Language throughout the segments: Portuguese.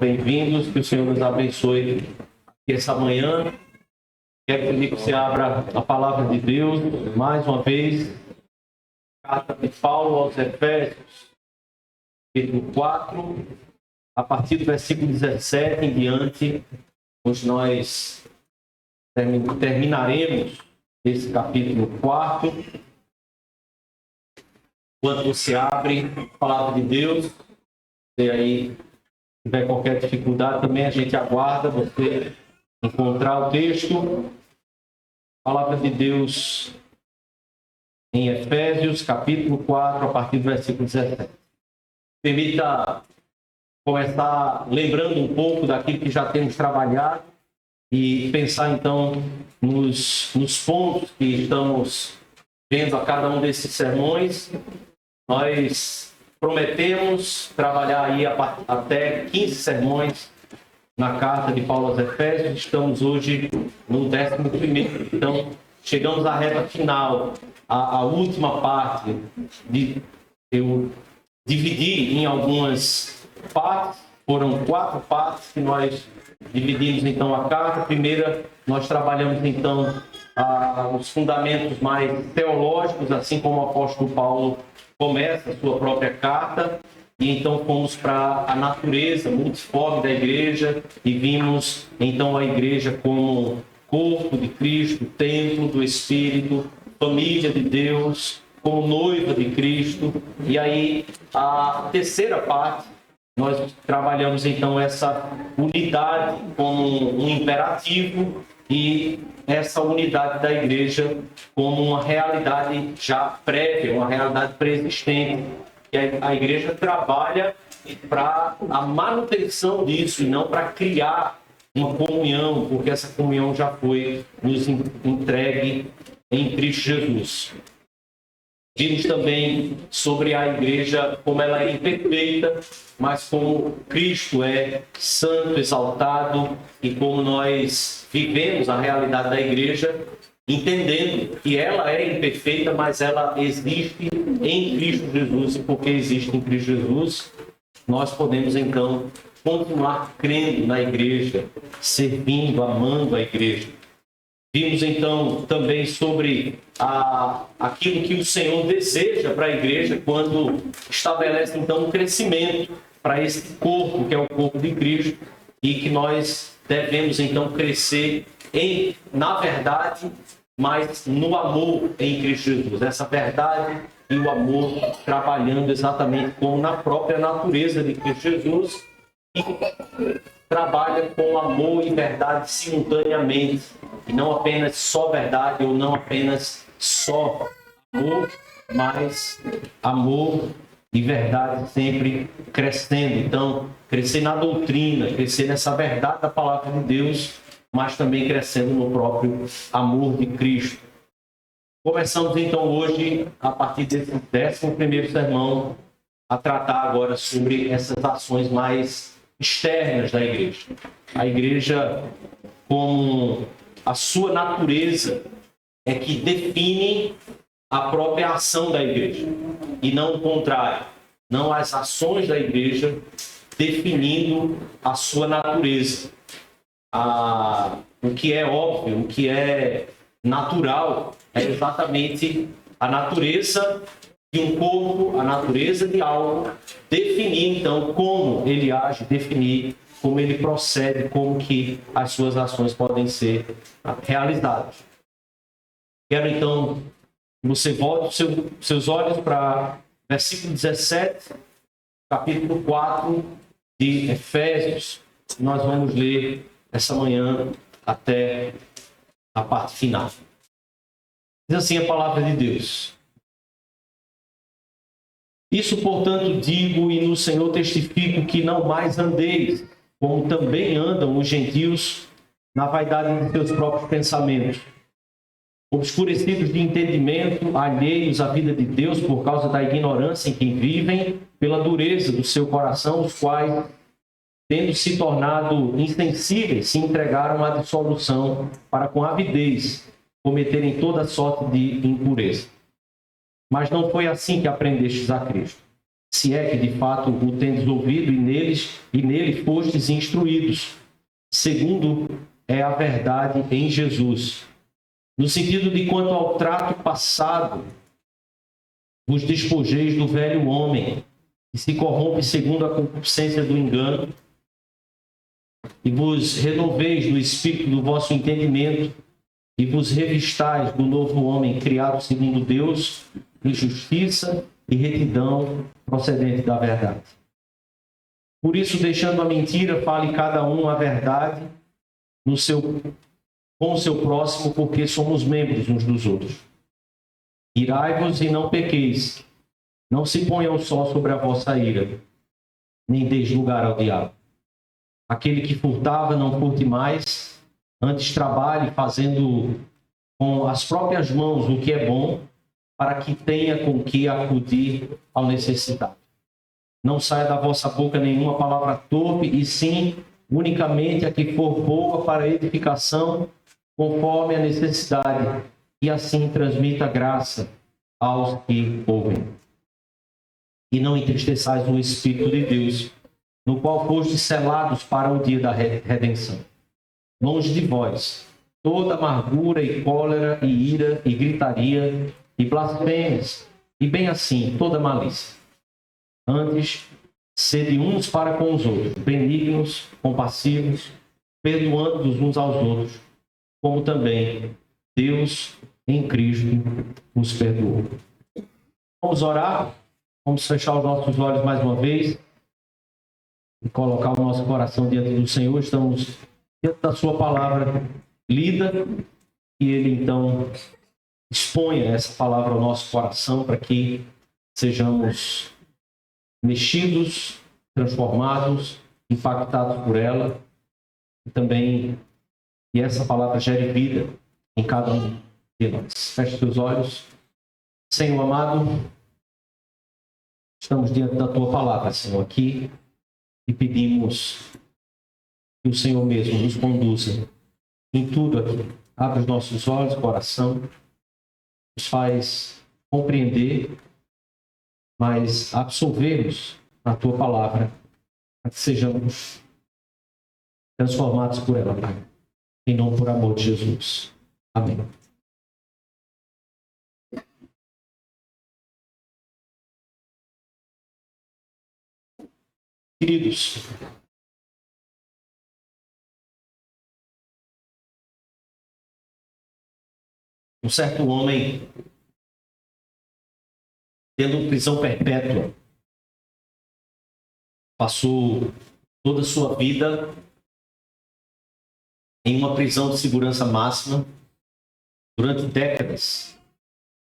Bem-vindos, que o Senhor nos abençoe essa manhã. Quero pedir que você abra a palavra de Deus, mais uma vez, carta de Paulo aos Efésios, capítulo 4, a partir do versículo 17 em diante, onde nós terminaremos esse capítulo 4. Quando você abre a palavra de Deus, você aí tiver qualquer dificuldade, também a gente aguarda você encontrar o texto. A palavra de Deus em Efésios, capítulo 4, a partir do versículo 17. Permita começar lembrando um pouco daquilo que já temos trabalhado e pensar então nos pontos que estamos vendo a cada um desses sermões. Nós prometemos trabalhar aí até 15 sermões na carta de Paulo aos Efésios. Estamos hoje no 11º. Então, chegamos à reta final, a última parte. Eu dividi em algumas partes. Foram 4 partes que nós dividimos então a carta. A primeira, nós trabalhamos então os fundamentos mais teológicos, assim como o apóstolo Paulo começa a sua própria carta, e então fomos para a natureza multiforme da igreja e vimos então a igreja como corpo de Cristo, templo do Espírito, família de Deus, como noiva de Cristo. E aí a terceira parte, nós trabalhamos então essa unidade como um imperativo e essa unidade da igreja como uma realidade já prévia, uma realidade preexistente. E a igreja trabalha para a manutenção disso e não para criar uma comunhão, porque essa comunhão já foi nos entregue em Cristo Jesus. Vimos também sobre a igreja como ela é imperfeita, mas como Cristo é santo, exaltado, e como nós vivemos a realidade da igreja, entendendo que ela é imperfeita, mas ela existe em Cristo Jesus, e porque existe em Cristo Jesus, nós podemos então continuar crendo na igreja, servindo, amando a igreja. Vimos então também sobre aquilo que o Senhor deseja para a igreja quando estabelece então um crescimento para esse corpo, que é o corpo de Cristo, e que nós devemos então crescer na verdade, mas no amor em Cristo Jesus. Essa verdade e o amor trabalhando exatamente como na própria natureza de Cristo Jesus, e trabalha com amor e verdade simultaneamente, e não apenas só verdade ou não apenas só amor, mas amor e verdade sempre crescendo. Então, crescer na doutrina, crescer nessa verdade da palavra de Deus, mas também crescendo no próprio amor de Cristo. Começamos então hoje, a partir desse 11º sermão, a tratar agora sobre essas ações mais externas da igreja. A igreja, como a sua natureza, é que define a própria ação da igreja, e não o contrário. Não as ações da igreja definindo a sua natureza. O que é óbvio, o que é natural, é exatamente a natureza de um corpo, a natureza de algo, definir então como ele age, definir como ele procede, como que as suas ações podem ser realizadas. Quero então que você volte seus olhos para versículo 17, capítulo 4 de Efésios. Nós vamos ler essa manhã até a parte final. Diz assim a palavra de Deus: Isso, portanto, digo e no Senhor testifico que não mais andeis, como também andam os gentios, na vaidade de seus próprios pensamentos, obscurecidos de entendimento, alheios à vida de Deus por causa da ignorância em que vivem, pela dureza do seu coração, os quais, tendo se tornado insensíveis, se entregaram à dissolução para com avidez cometerem toda sorte de impureza. Mas não foi assim que aprendestes a Cristo. se é que de fato o tendes ouvido e nele fostes instruídos, segundo é a verdade em Jesus. No sentido de quanto ao trato passado, vos despojeis do velho homem, que se corrompe segundo a concupiscência do engano, e vos renoveis no espírito do vosso entendimento, e vos revistais do novo homem criado segundo Deus, em justiça e retidão procedente da verdade. Por isso, deixando a mentira, fale cada um a verdade com o seu próximo, porque somos membros uns dos outros. Irai-vos e não pequeis. Não se ponham só sobre a vossa ira, nem deis lugar ao diabo. Aquele que furtava, não furte mais, antes trabalhe fazendo com as próprias mãos o que é bom, para que tenha com que acudir ao necessitado. Não saia da vossa boca nenhuma palavra torpe, e sim unicamente a que for boa para edificação, conforme a necessidade, e assim transmita graça aos que ouvem. E não entristeçais o Espírito de Deus, no qual fostes selados para o dia da redenção. Longe de vós toda amargura e cólera e ira e gritaria e blasfêmias, e bem assim toda malícia. Antes, sede uns para com os outros, benignos, compassivos, perdoando-os uns aos outros, como também Deus em Cristo nos perdoou. Vamos orar, vamos fechar os nossos olhos mais uma vez e colocar o nosso coração diante do Senhor. Estamos diante da sua palavra lida, e Ele então exponha essa palavra ao nosso coração para que sejamos mexidos, transformados, impactados por ela, e também que essa palavra gere vida em cada um de nós. Feche seus olhos. Senhor amado, estamos diante da Tua palavra, Senhor, aqui, e pedimos que o Senhor mesmo nos conduza em tudo aqui. Abre os nossos olhos, coração, nos faz compreender, mas absorvermos a Tua palavra, para que sejamos transformados por ela, Pai. Em nome, por amor de Jesus. Amém. Queridos, um certo homem, tendo prisão perpétua, passou toda a sua vida em uma prisão de segurança máxima, durante décadas,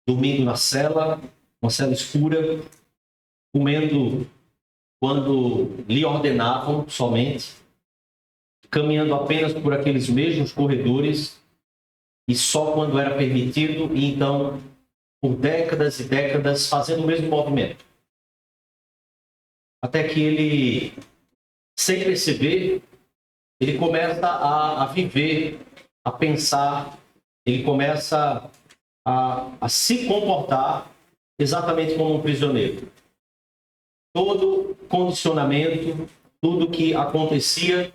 dormindo na cela, uma cela escura, comendo quando lhe ordenavam somente, caminhando apenas por aqueles mesmos corredores e só quando era permitido, e então, por décadas e décadas, fazendo o mesmo movimento. Até que ele, sem perceber, ele começa a viver, a pensar, ele começa a se comportar exatamente como um prisioneiro. Todo condicionamento, tudo que acontecia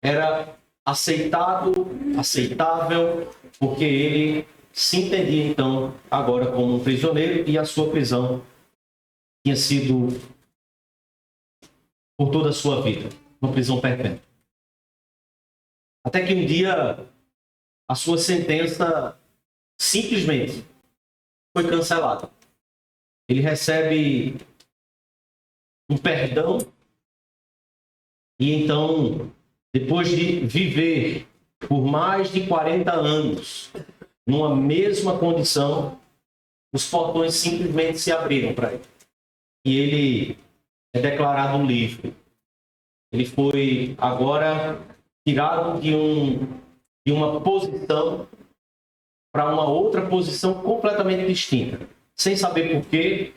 era aceitado, aceitável, porque ele se entendia então agora como um prisioneiro, e a sua prisão tinha sido por toda a sua vida, uma prisão perpétua. Até que um dia a sua sentença simplesmente foi cancelada. Ele recebe um perdão, e então, depois de viver por mais de 40 anos numa mesma condição, os portões simplesmente se abriram para ele. E ele é declarado livre. Ele foi agora tirado de uma posição para uma outra posição completamente distinta. Sem saber por quê,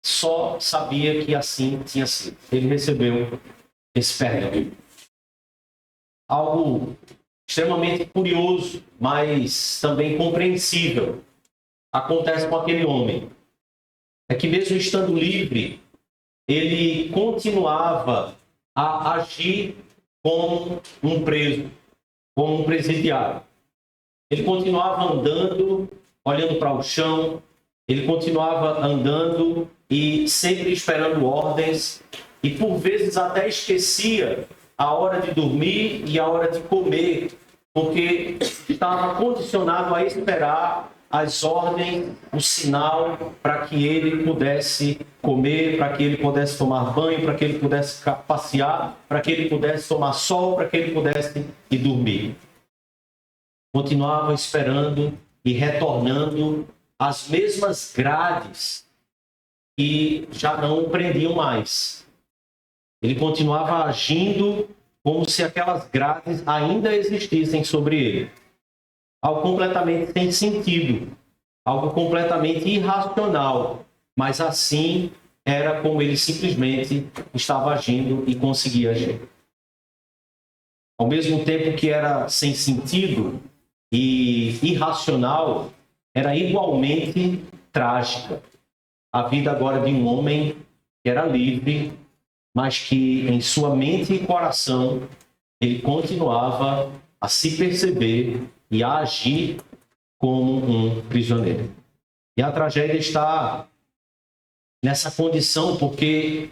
só sabia que assim tinha sido. Ele recebeu esse perdão. Algo extremamente curioso, mas também compreensível, acontece com aquele homem. É que mesmo estando livre, ele continuava a agir como um preso, como um presidiário. Ele continuava andando, olhando para o chão, ele continuava andando e sempre esperando ordens, e por vezes até esquecia a hora de dormir e a hora de comer, porque estava condicionado a esperar as ordens, o sinal para que ele pudesse comer, para que ele pudesse tomar banho, para que ele pudesse passear, para que ele pudesse tomar sol, para que ele pudesse ir dormir. Continuava esperando e retornando às mesmas grades que já não o prendiam mais. Ele continuava agindo como se aquelas grades ainda existissem sobre ele. Algo completamente sem sentido, algo completamente irracional, mas assim era como ele simplesmente estava agindo e conseguia agir. Ao mesmo tempo que era sem sentido e irracional, era igualmente trágica. A vida agora de um homem que era livre, mas que em sua mente e coração ele continuava a se perceber e a agir como um prisioneiro. E a tragédia está nessa condição porque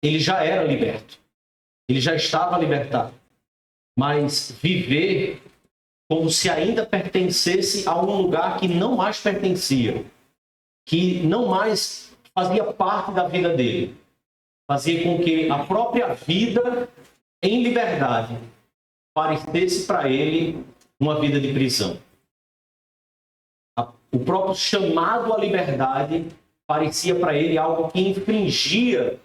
ele já era liberto, ele já estava libertado, mas viver como se ainda pertencesse a um lugar que não mais pertencia, que não mais fazia parte da vida dele, fazia com que a própria vida em liberdade parecesse para ele uma vida de prisão. O próprio chamado à liberdade parecia para ele algo que infligia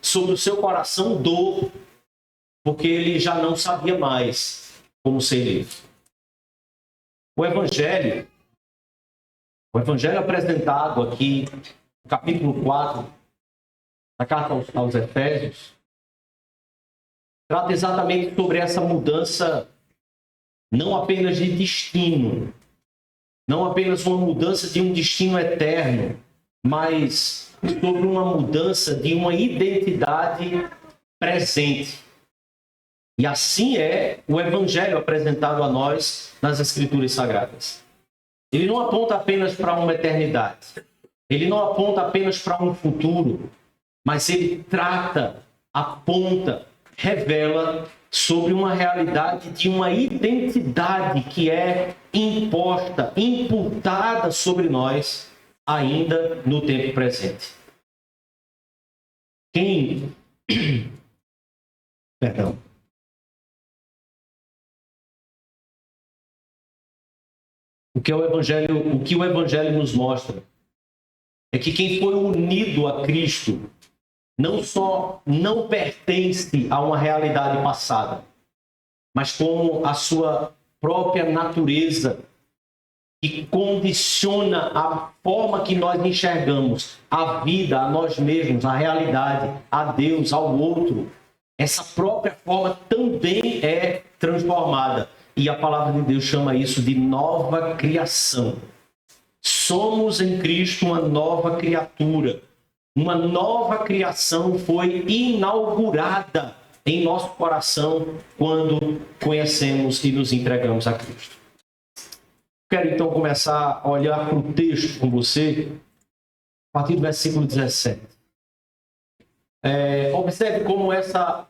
sobre o seu coração dor, porque ele já não sabia mais como ser livre. O Evangelho apresentado aqui, no capítulo 4, da carta aos Efésios, trata exatamente sobre essa mudança, não apenas de destino, não apenas uma mudança de um destino eterno, mas sobre uma mudança de uma identidade presente. E assim é o Evangelho apresentado a nós nas Escrituras Sagradas. Ele não aponta apenas para uma eternidade, ele não aponta apenas para um futuro, mas ele trata, aponta, revela sobre uma realidade de uma identidade que é imposta, imputada sobre nós ainda no tempo presente. Perdão. O que o Evangelho nos mostra é que quem foi unido a Cristo não só não pertence a uma realidade passada, mas como a sua própria natureza, que condiciona a forma que nós enxergamos a vida, a nós mesmos, a realidade, a Deus, ao outro. Essa própria forma também é transformada. E a palavra de Deus chama isso de nova criação. Somos em Cristo uma nova criatura. Uma nova criação foi inaugurada em nosso coração quando conhecemos e nos entregamos a Cristo. Quero então começar a olhar para o texto com você, a partir do versículo 17. Observe como essa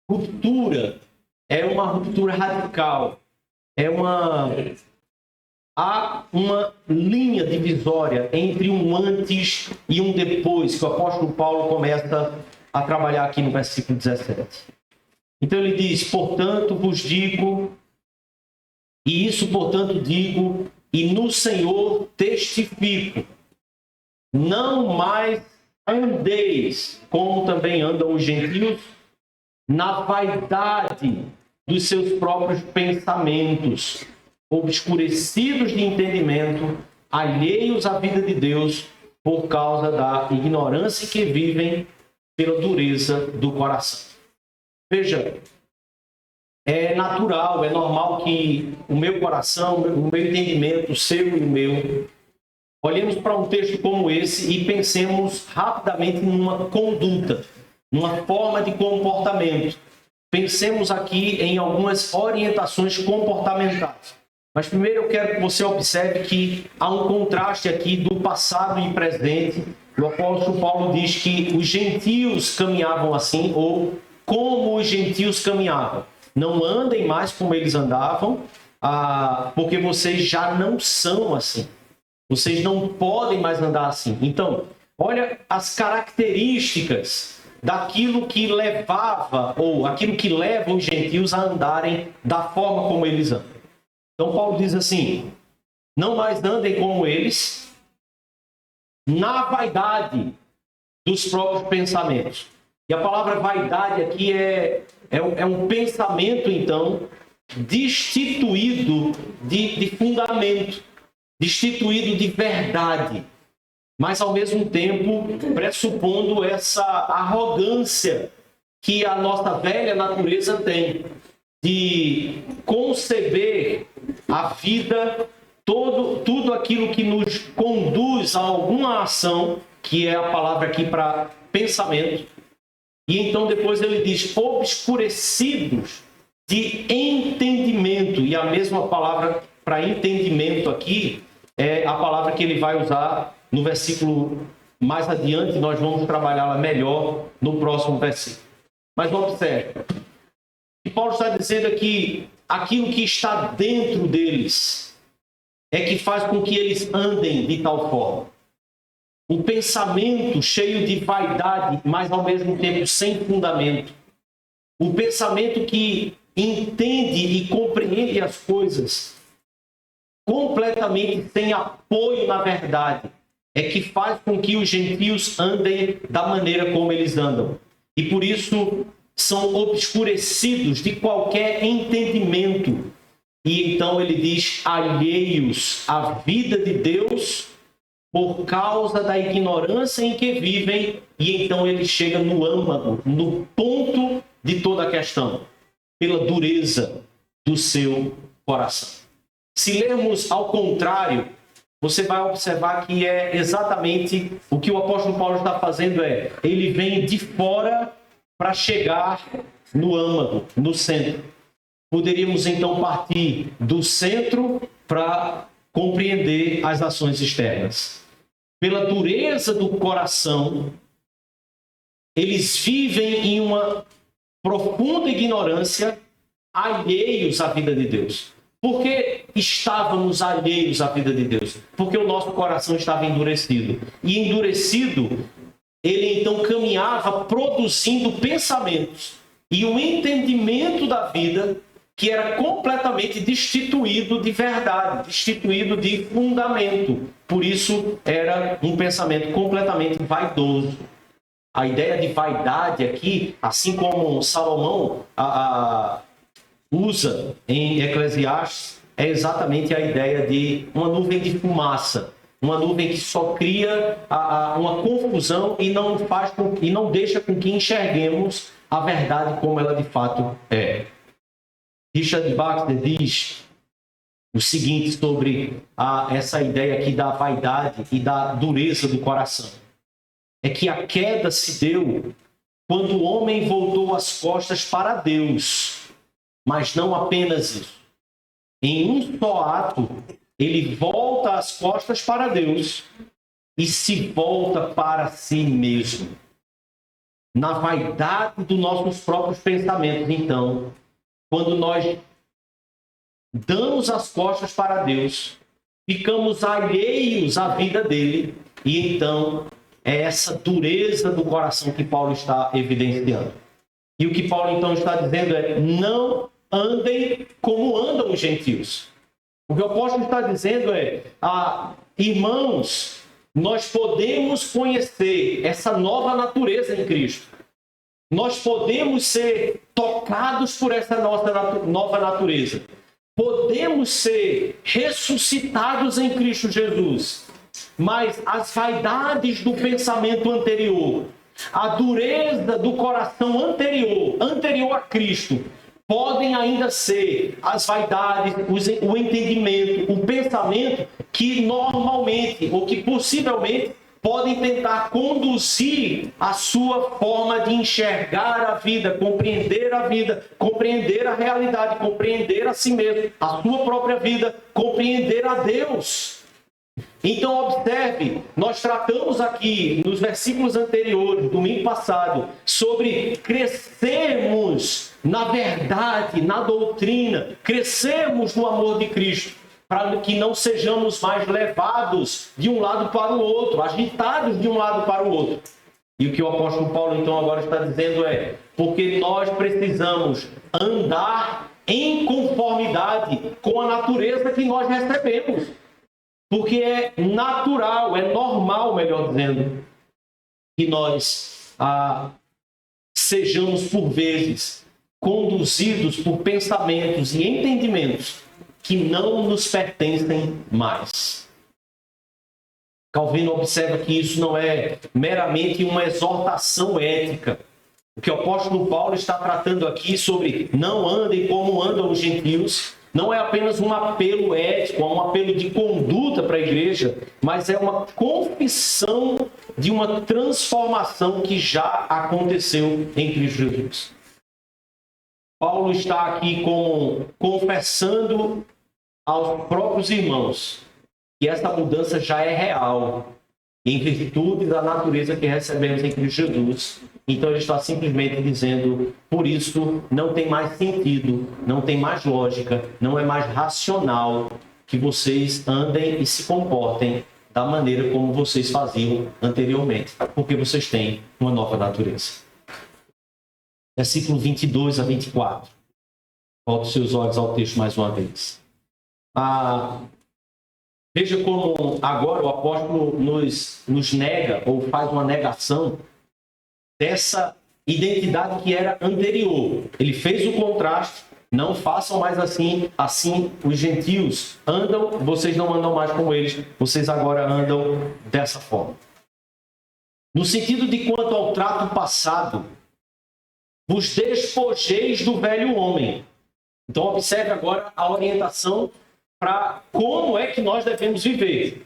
ruptura é uma ruptura radical. Há uma linha divisória entre um antes e um depois, que o apóstolo Paulo começa a trabalhar aqui no versículo 17. Então ele diz: portanto vos digo, e isso portanto digo, e no Senhor testifico, não mais andeis, como também andam os gentios, na vaidade dos seus próprios pensamentos, obscurecidos de entendimento, alheios à vida de Deus por causa da ignorância que vivem pela dureza do coração. Veja, é natural, é normal que o meu coração, o meu entendimento, o seu e o meu, olhemos para um texto como esse e pensemos rapidamente numa conduta, numa forma de comportamento. Pensemos aqui em algumas orientações comportamentais. Mas primeiro eu quero que você observe que há um contraste aqui do passado e presente. O apóstolo Paulo diz que os gentios caminhavam assim, ou como os gentios caminhavam. Não andem mais como eles andavam, porque vocês já não são assim. Vocês não podem mais andar assim. Então, olha as características daquilo que levava, ou aquilo que leva os gentios a andarem da forma como eles andam. Então, Paulo diz assim: não mais andem como eles, na vaidade dos próprios pensamentos. E a palavra vaidade aqui é um pensamento, então, destituído de fundamento, destituído de verdade, mas ao mesmo tempo pressupondo essa arrogância que a nossa velha natureza tem, de conceber a vida, tudo aquilo que nos conduz a alguma ação, que é a palavra aqui para pensamento. E então depois ele diz, obscurecidos de entendimento. E a mesma palavra para entendimento aqui é a palavra que ele vai usar no versículo mais adiante. Nós vamos trabalhá-la melhor no próximo versículo. Mas observe, o que Paulo está dizendo é que aquilo que está dentro deles é que faz com que eles andem de tal forma. Um pensamento cheio de vaidade, mas ao mesmo tempo sem fundamento. Um pensamento que entende e compreende as coisas completamente sem apoio na verdade, é que faz com que os gentios andem da maneira como eles andam. E por isso são obscurecidos de qualquer entendimento. E então ele diz, alheios à vida de Deus por causa da ignorância em que vivem. E então ele chega no âmago, no ponto de toda a questão, pela dureza do seu coração. Se lermos ao contrário, você vai observar que é exatamente o que o apóstolo Paulo está fazendo, ele vem de fora para chegar no âmago, no centro. Poderíamos então partir do centro para compreender as ações externas. Pela dureza do coração, eles vivem em uma profunda ignorância, alheios à vida de Deus. Por que estávamos alheios à vida de Deus? Porque o nosso coração estava endurecido. E endurecido, ele então caminhava produzindo pensamentos e um entendimento da vida que era completamente destituído de verdade, destituído de fundamento. Por isso, era um pensamento completamente vaidoso. A ideia de vaidade aqui, assim como Salomão usa em Eclesiastes, é exatamente a ideia de uma nuvem de fumaça, uma nuvem que só cria uma confusão e não deixa com que enxerguemos a verdade como ela de fato é. Richard Baxter diz o seguinte sobre essa ideia aqui da vaidade e da dureza do coração. É que a queda se deu quando o homem voltou as costas para Deus. Mas não apenas isso. Em um só ato, ele volta as costas para Deus e se volta para si mesmo. Na vaidade dos nossos próprios pensamentos, então, quando nós damos as costas para Deus, ficamos alheios à vida dele, e então é essa dureza do coração que Paulo está evidenciando. E o que Paulo então está dizendo é, não andem como andam os gentios. O que o apóstolo está dizendo é, irmãos, nós podemos conhecer essa nova natureza em Cristo. Nós podemos ser tocados por essa nossa nova natureza. Podemos ser ressuscitados em Cristo Jesus. Mas as vaidades do pensamento anterior, a dureza do coração anterior a Cristo, podem ainda ser as vaidades, o entendimento, o pensamento que normalmente ou que possivelmente podem tentar conduzir a sua forma de enxergar a vida, compreender a realidade, compreender a si mesmo, a sua própria vida, compreender a Deus. Então, observe, nós tratamos aqui, nos versículos anteriores, domingo passado, sobre crescermos na verdade, na doutrina, crescermos no amor de Cristo, para que não sejamos mais levados de um lado para o outro, agitados de um lado para o outro. E o que o apóstolo Paulo, então, agora está dizendo é, porque nós precisamos andar em conformidade com a natureza que nós recebemos. Porque é natural, é normal, melhor dizendo, que nós sejamos, por vezes, conduzidos por pensamentos e entendimentos que não nos pertencem mais. Calvino observa que isso não é meramente uma exortação ética. O que o apóstolo Paulo está tratando aqui sobre não andem como andam os gentios, não é apenas um apelo ético, um apelo de conduta para a igreja, mas é uma confissão de uma transformação que já aconteceu em Cristo Jesus. Paulo está aqui confessando aos próprios irmãos que essa mudança já é real, em virtude da natureza que recebemos em Cristo Jesus. Então ele está simplesmente dizendo, por isso não tem mais sentido, não tem mais lógica, não é mais racional que vocês andem e se comportem da maneira como vocês faziam anteriormente, porque vocês têm uma nova natureza. Versículo 22 a 24. Volte os seus olhos ao texto mais uma vez. Veja como agora o apóstolo nos nega, ou faz uma negação dessa identidade que era anterior. Ele fez o contraste, não façam mais assim os gentios andam, vocês não andam mais como eles, vocês agora andam dessa forma. No sentido de quanto ao trato passado, vos despojeis do velho homem. Então observe agora a orientação para como é que nós devemos viver.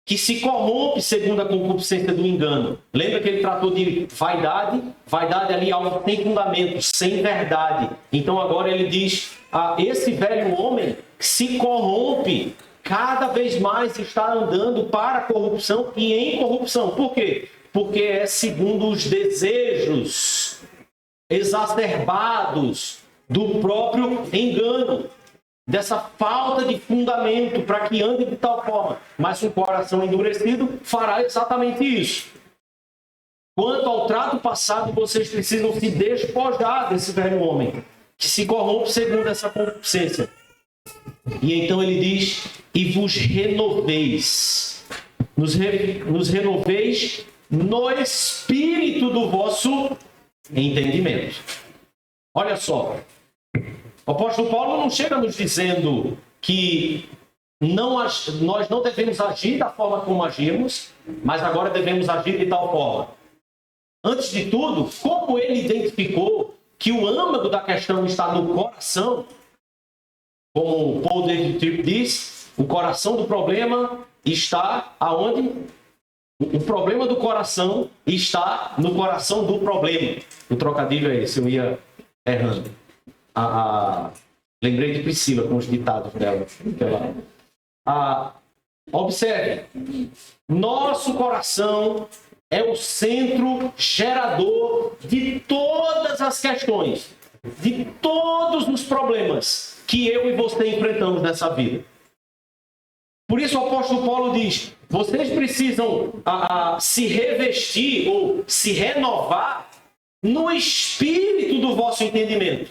Que se corrompe segundo a concupiscência do engano. Lembra que ele tratou de vaidade? Vaidade ali algo sem fundamento, sem verdade. Então agora ele diz, esse velho homem que se corrompe, cada vez mais está andando para a corrupção e em corrupção. Por quê? Porque é segundo os desejos exacerbados do próprio engano, dessa falta de fundamento para que ande de tal forma. Mas um coração endurecido fará exatamente isso. Quanto ao trato passado, vocês precisam se despojar desse velho homem, que se corrompe segundo essa concupiscência. E então ele diz, e vos renoveis. Nos renoveis no espírito do vosso entendimento. Olha só, o apóstolo Paulo não chega nos dizendo que nós não devemos agir da forma como agimos, mas agora devemos agir de tal forma. Antes de tudo, como ele identificou que o âmago da questão está no coração, como Paul David Tripp diz, o coração do problema está aonde? O problema do coração está no coração do problema. O trocadilho é esse, eu ia errando. Lembrei de Priscila com os ditados dela. Observe, nosso coração é o centro gerador de todas as questões, de todos os problemas que eu e você enfrentamos nessa vida. Por isso o apóstolo Paulo diz, vocês precisam se revestir ou se renovar no espírito do vosso entendimento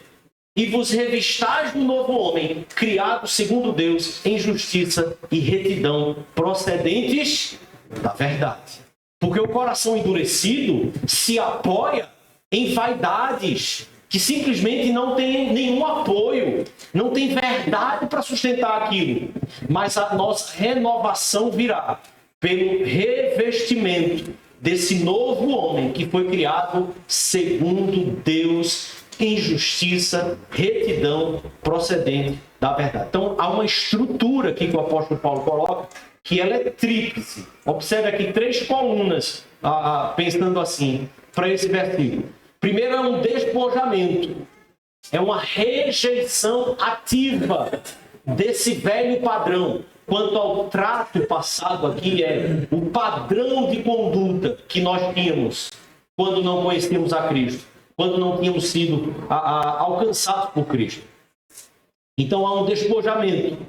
e vos revistais do novo homem, criado segundo Deus em justiça e retidão, procedentes da verdade. Porque o coração endurecido se apoia em vaidades que simplesmente não tem nenhum apoio, não tem verdade para sustentar aquilo. Mas a nossa renovação virá pelo revestimento desse novo homem que foi criado segundo Deus em justiça, retidão procedente da verdade. Então, há uma estrutura aqui que o apóstolo Paulo coloca, que ela é tríplice. Observe aqui 3 colunas, pensando assim, para esse versículo. Primeiro é um despojamento, é uma rejeição ativa desse velho padrão. Quanto ao trato passado aqui, é o padrão de conduta que nós tínhamos quando não conhecíamos a Cristo, quando não tínhamos sido alcançados por Cristo. Então há um despojamento.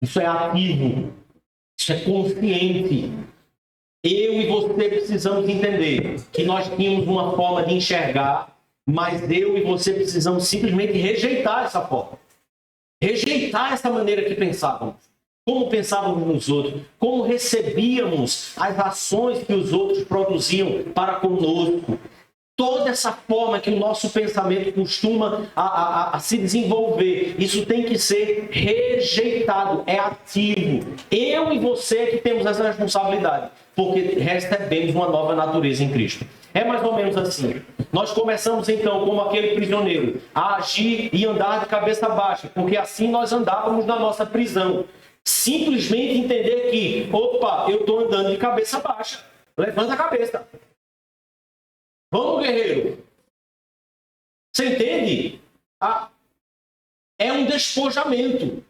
Isso é ativo, isso é consciente. Eu e você precisamos entender que nós tínhamos uma forma de enxergar, mas eu e você precisamos simplesmente rejeitar essa forma. Rejeitar essa maneira que pensávamos. Como pensávamos nos outros. Como recebíamos as ações que os outros produziam para conosco. Toda essa forma que o nosso pensamento costuma a se desenvolver, isso tem que ser rejeitado, é ativo. Eu e você que temos essa responsabilidade, porque recebemos uma nova natureza em Cristo. É mais ou menos assim. Nós começamos então, como aquele prisioneiro, a agir e andar de cabeça baixa, porque assim nós andávamos na nossa prisão. Simplesmente entender que, opa, eu estou andando de cabeça baixa. Levanta a cabeça. Vamos, guerreiro. Você entende? É um despojamento.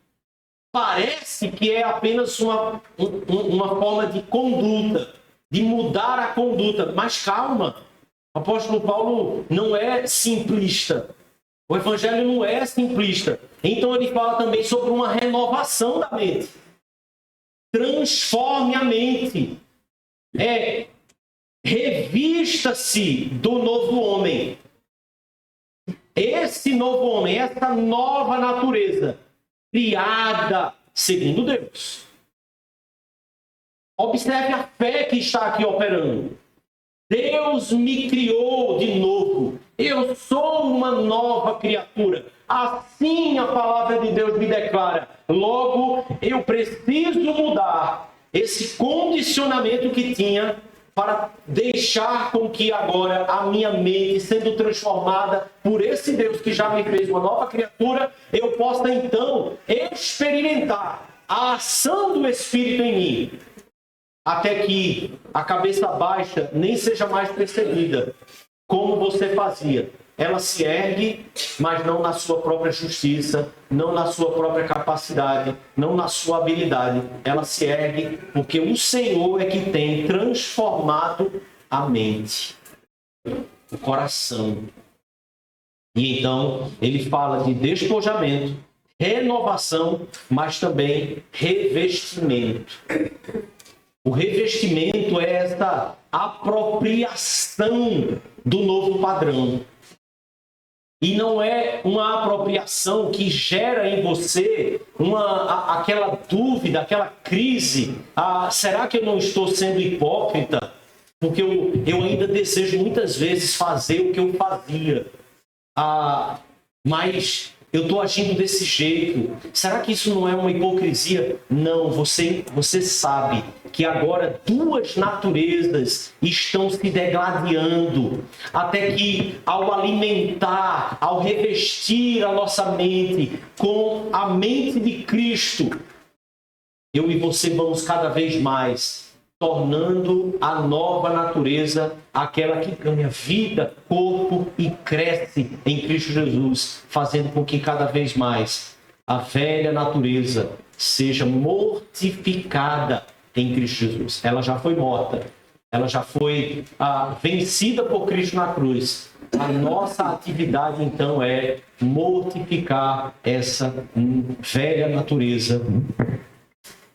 Parece que é apenas uma forma de conduta, de mudar a conduta. Mas calma, o apóstolo Paulo não é simplista. O evangelho não é simplista. Então ele fala também sobre uma renovação da mente. Transforme a mente. Revista-se do novo homem. Esse novo homem, essa nova natureza, criada segundo Deus. Observe a fé que está aqui operando. Deus me criou de novo. Eu sou uma nova criatura. Assim a palavra de Deus me declara. Logo, eu preciso mudar esse condicionamento que tinha para deixar com que agora a minha mente, sendo transformada por esse Deus que já me fez uma nova criatura, eu possa então experimentar a ação do Espírito em mim, até que a cabeça baixa nem seja mais percebida, como você fazia. Ela se ergue, mas não na sua própria justiça, não na sua própria capacidade, não na sua habilidade. Ela se ergue porque o Senhor é que tem transformado a mente, o coração. E então ele fala de despojamento, renovação, mas também revestimento. O revestimento é essa apropriação do novo padrão. E não é uma apropriação que gera em você aquela dúvida, aquela crise. Será que eu não estou sendo hipócrita? Porque eu ainda desejo muitas vezes fazer o que eu fazia. Mas eu estou agindo desse jeito. Será que isso não é uma hipocrisia? Não, você sabe que agora 2 naturezas estão se degladiando, até que ao alimentar, ao revestir a nossa mente com a mente de Cristo, eu e você vamos cada vez mais tornando a nova natureza aquela que ganha vida, corpo e cresce em Cristo Jesus, fazendo com que cada vez mais a velha natureza seja mortificada em Cristo Jesus. Ela já foi morta, ela já foi vencida por Cristo na cruz. A nossa atividade então é mortificar essa velha natureza.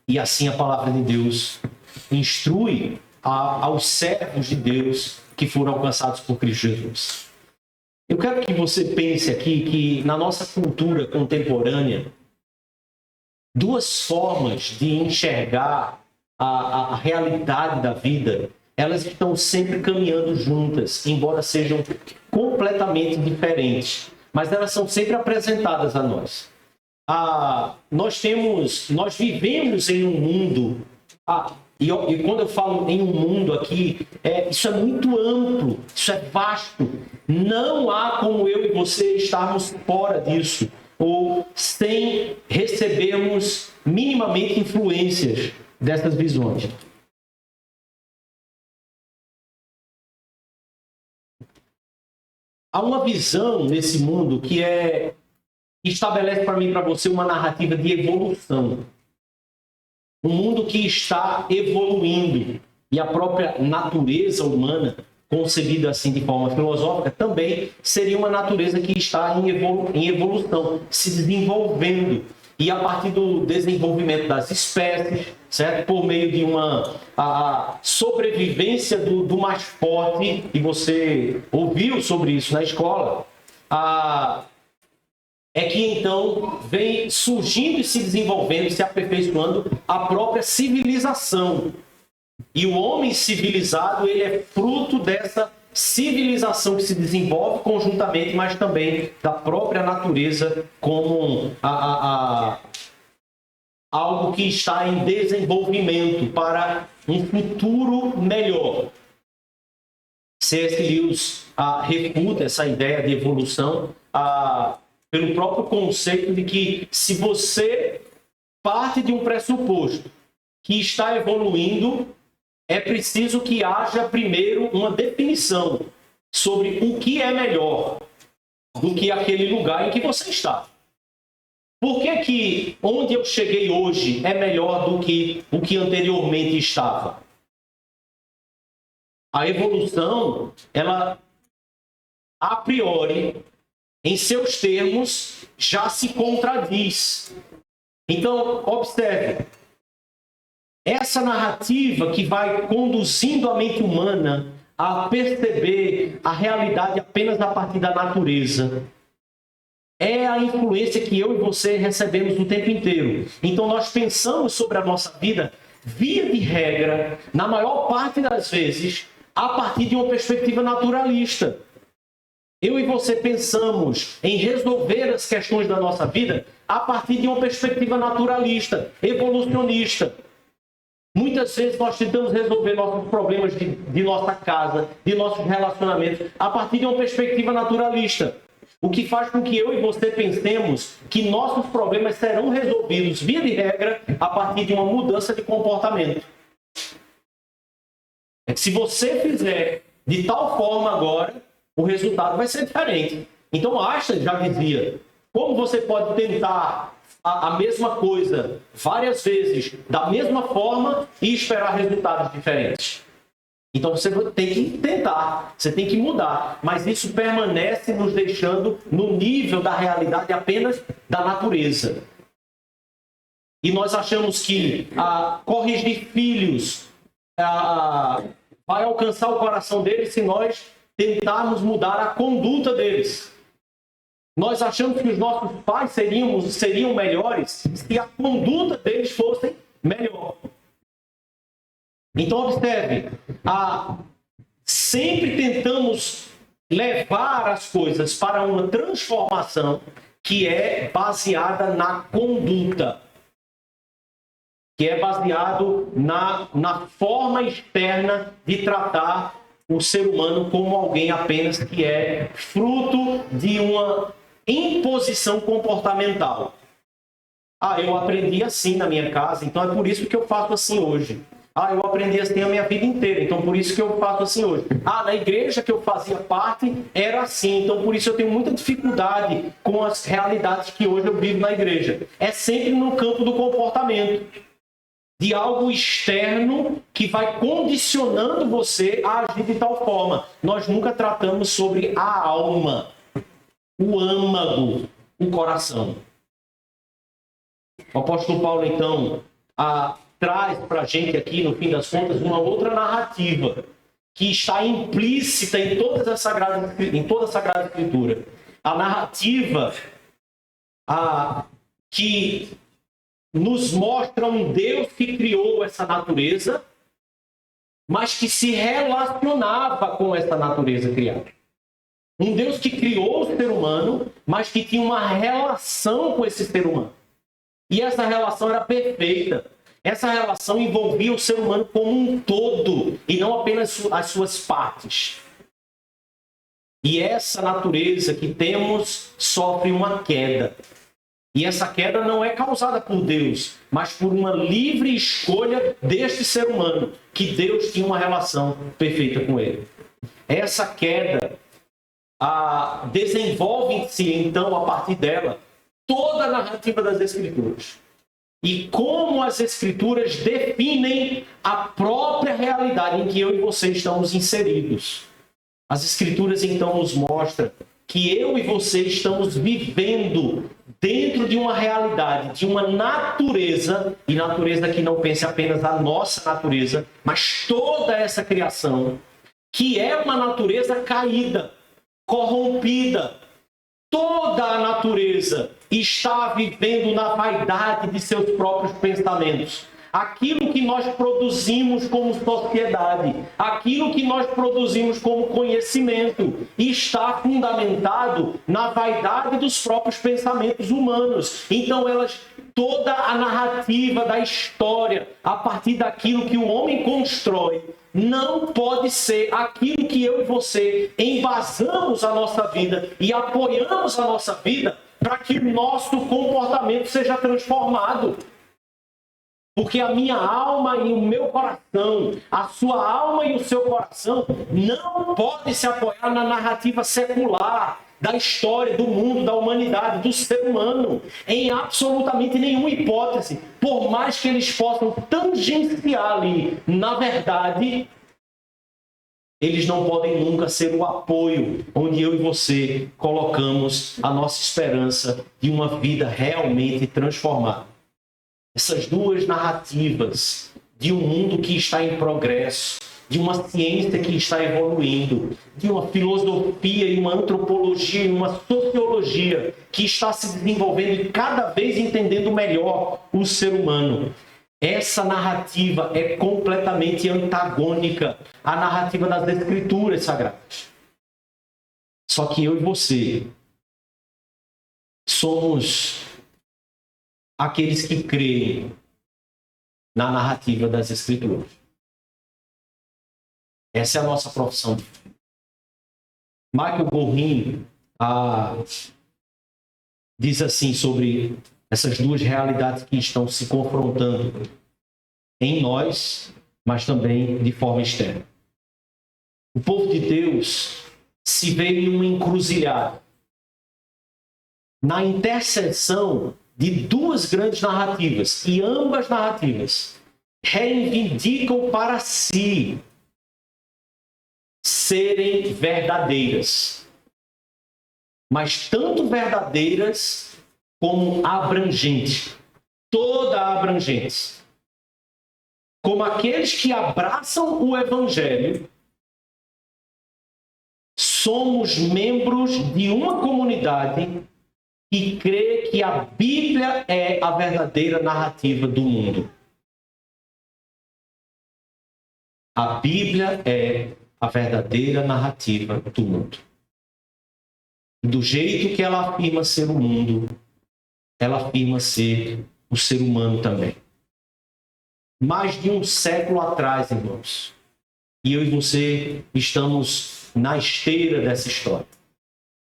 E assim a palavra de Deus instrui aos servos de Deus que foram alcançados por Cristo Jesus. Eu quero que você pense aqui que na nossa cultura contemporânea, 2 formas de enxergar a realidade da vida, elas estão sempre caminhando juntas, embora sejam completamente diferentes, mas elas são sempre apresentadas a nós. Nós vivemos em um mundo E quando eu falo em um mundo aqui, isso é muito amplo, isso é vasto. Não há como eu e você estarmos fora disso, ou sem recebermos minimamente influências dessas visões. Há uma visão nesse mundo que estabelece para mim e para você uma narrativa de evolução. Um mundo que está evoluindo. E a própria natureza humana, concebida assim de forma filosófica, também seria uma natureza que está em evolução, se desenvolvendo. E a partir do desenvolvimento das espécies, certo? Por meio de a sobrevivência do mais forte, e você ouviu sobre isso na escola, é que então vem surgindo e se desenvolvendo, se aperfeiçoando a própria civilização. E o homem civilizado, ele é fruto dessa civilização que se desenvolve conjuntamente, mas também da própria natureza como algo que está em desenvolvimento para um futuro melhor. C.S. Lewis refuta essa ideia de evolução pelo próprio conceito de que se você parte de um pressuposto que está evoluindo, é preciso que haja primeiro uma definição sobre o que é melhor do que aquele lugar em que você está. Por que onde eu cheguei hoje é melhor do que o que anteriormente estava? A evolução, ela, a priori, em seus termos, já se contradiz. Então, observe. Essa narrativa que vai conduzindo a mente humana a perceber a realidade apenas a partir da natureza é a influência que eu e você recebemos o tempo inteiro. Então nós pensamos sobre a nossa vida, via de regra, na maior parte das vezes, a partir de uma perspectiva naturalista. Eu e você pensamos em resolver as questões da nossa vida a partir de uma perspectiva naturalista, evolucionista. Muitas vezes nós tentamos resolver nossos problemas de nossa casa, de nossos relacionamentos, a partir de uma perspectiva naturalista. O que faz com que eu e você pensemos que nossos problemas serão resolvidos, via de regra, a partir de uma mudança de comportamento. É que se você fizer de tal forma agora, o resultado vai ser diferente. Então Einstein já dizia, como você pode tentar a mesma coisa várias vezes, da mesma forma, e esperar resultados diferentes. Então você tem que tentar, você tem que mudar, mas isso permanece nos deixando no nível da realidade apenas da natureza. E nós achamos que corrigir filhos vai alcançar o coração deles se nós tentarmos mudar a conduta deles. Nós achamos que os nossos pais seriam melhores se a conduta deles fosse melhor. Então, observe, sempre tentamos levar as coisas para uma transformação que é baseada na conduta, que é baseado na forma externa de tratar o ser humano como alguém apenas que é fruto de uma imposição comportamental. Eu aprendi assim na minha casa, então é por isso que eu faço assim hoje. Eu aprendi assim a minha vida inteira, então por isso que eu faço assim hoje. Na igreja que eu fazia parte era assim, então por isso eu tenho muita dificuldade com as realidades que hoje eu vivo na igreja. É sempre no campo do comportamento, de algo externo que vai condicionando você a agir de tal forma. Nós nunca tratamos sobre a alma, o âmago, o coração. O apóstolo Paulo, então, traz para a gente aqui, no fim das contas, uma outra narrativa que está implícita em toda a Sagrada Escritura. A narrativa que nos mostra um Deus que criou essa natureza, mas que se relacionava com essa natureza criada. Um Deus que criou o ser humano, mas que tinha uma relação com esse ser humano. E essa relação era perfeita. Essa relação envolvia o ser humano como um todo e não apenas as suas partes. E essa natureza que temos sofre uma queda. E essa queda não é causada por Deus, mas por uma livre escolha deste ser humano, que Deus tinha uma relação perfeita com ele. Essa queda desenvolve-se, então, a partir dela, toda a narrativa das Escrituras. E como as Escrituras definem a própria realidade em que eu e você estamos inseridos. As Escrituras, então, nos mostram que eu e você estamos vivendo dentro de uma realidade, de uma natureza, e natureza que não pense apenas a nossa natureza, mas toda essa criação, que é uma natureza caída, corrompida. Toda a natureza está vivendo na vaidade de seus próprios pensamentos. Aquilo que nós produzimos como sociedade, aquilo que nós produzimos como conhecimento, está fundamentado na vaidade dos próprios pensamentos humanos. Então, toda a narrativa da história, a partir daquilo que o homem constrói, não pode ser aquilo que eu e você embasamos a nossa vida e apoiamos a nossa vida para que o nosso comportamento seja transformado. Porque a minha alma e o meu coração, a sua alma e o seu coração não podem se apoiar na narrativa secular da história, do mundo, da humanidade, do ser humano, em absolutamente nenhuma hipótese, por mais que eles possam tangenciar ali, na verdade, eles não podem nunca ser o apoio onde eu e você colocamos a nossa esperança de uma vida realmente transformada. Essas duas narrativas de um mundo que está em progresso, de uma ciência que está evoluindo, de uma filosofia e uma antropologia e uma sociologia que está se desenvolvendo e cada vez entendendo melhor o ser humano. Essa narrativa é completamente antagônica à narrativa das Escrituras Sagradas. Só que eu e você somos aqueles que creem na narrativa das Escrituras. Essa é a nossa profissão de fé. Michael Gorin diz assim sobre essas duas realidades que estão se confrontando em nós, mas também de forma externa. O povo de Deus se vê em uma encruzilhada, na interseção de duas grandes narrativas, e ambas narrativas reivindicam para si serem verdadeiras, mas tanto verdadeiras como abrangentes, toda a abrangência. Como aqueles que abraçam o Evangelho, somos membros de uma comunidade que crê que a Bíblia é a verdadeira narrativa do mundo. A Bíblia é a verdadeira narrativa do mundo. Do jeito que ela afirma ser o mundo, ela afirma ser o ser humano também. Mais de um século atrás, irmãos, e eu e você estamos na esteira dessa história.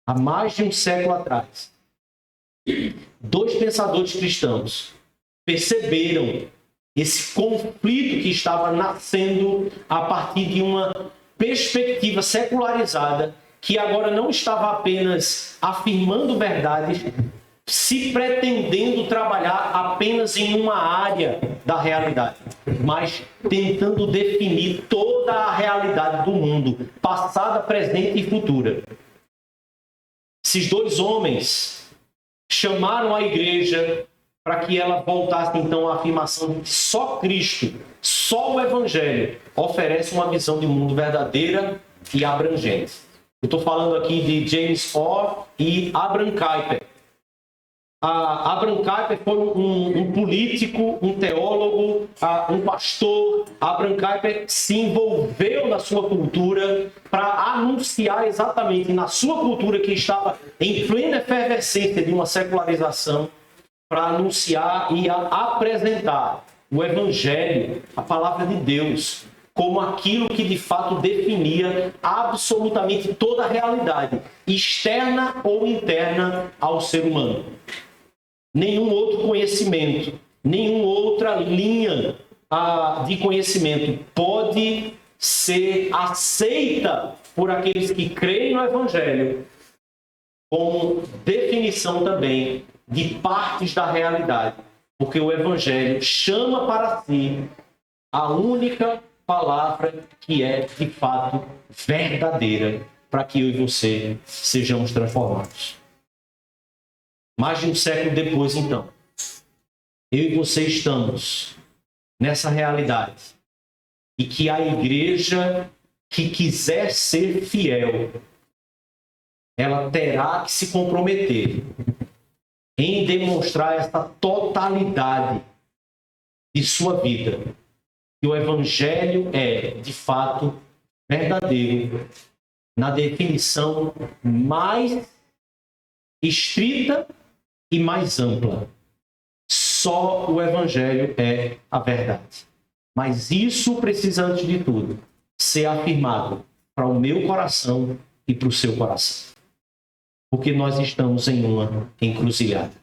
Há mais de um século atrás, dois pensadores cristãos perceberam esse conflito que estava nascendo a partir de uma perspectiva secularizada que agora não estava apenas afirmando verdades, se pretendendo trabalhar apenas em uma área da realidade, mas tentando definir toda a realidade do mundo, passada, presente e futura. Esses dois homens chamaram a igreja para que ela voltasse então à afirmação de que só Cristo, só o Evangelho oferece uma visão de mundo verdadeira e abrangente. Eu estou falando aqui de James Orr e Abraham Kuyper. Abraham Kuyper foi um político, um teólogo, um pastor. Abraham Kuyper se envolveu na sua cultura para anunciar exatamente na sua cultura que estava em plena efervescência de uma secularização, para anunciar e apresentar o Evangelho, a palavra de Deus, como aquilo que de fato definia absolutamente toda a realidade, externa ou interna ao ser humano. Nenhum outro conhecimento, nenhuma outra linha de conhecimento pode ser aceita por aqueles que creem no Evangelho como definição também de partes da realidade, porque o Evangelho chama para si a única palavra que é de fato verdadeira para que eu e você sejamos transformados. Mais de um século depois, então, eu e você estamos nessa realidade e que a igreja que quiser ser fiel, ela terá que se comprometer em demonstrar essa totalidade de sua vida. Que o Evangelho é, de fato, verdadeiro na definição mais estrita e mais ampla. Só o Evangelho é a verdade. Mas isso precisa, antes de tudo, ser afirmado para o meu coração e para o seu coração. Porque nós estamos em uma encruzilhada.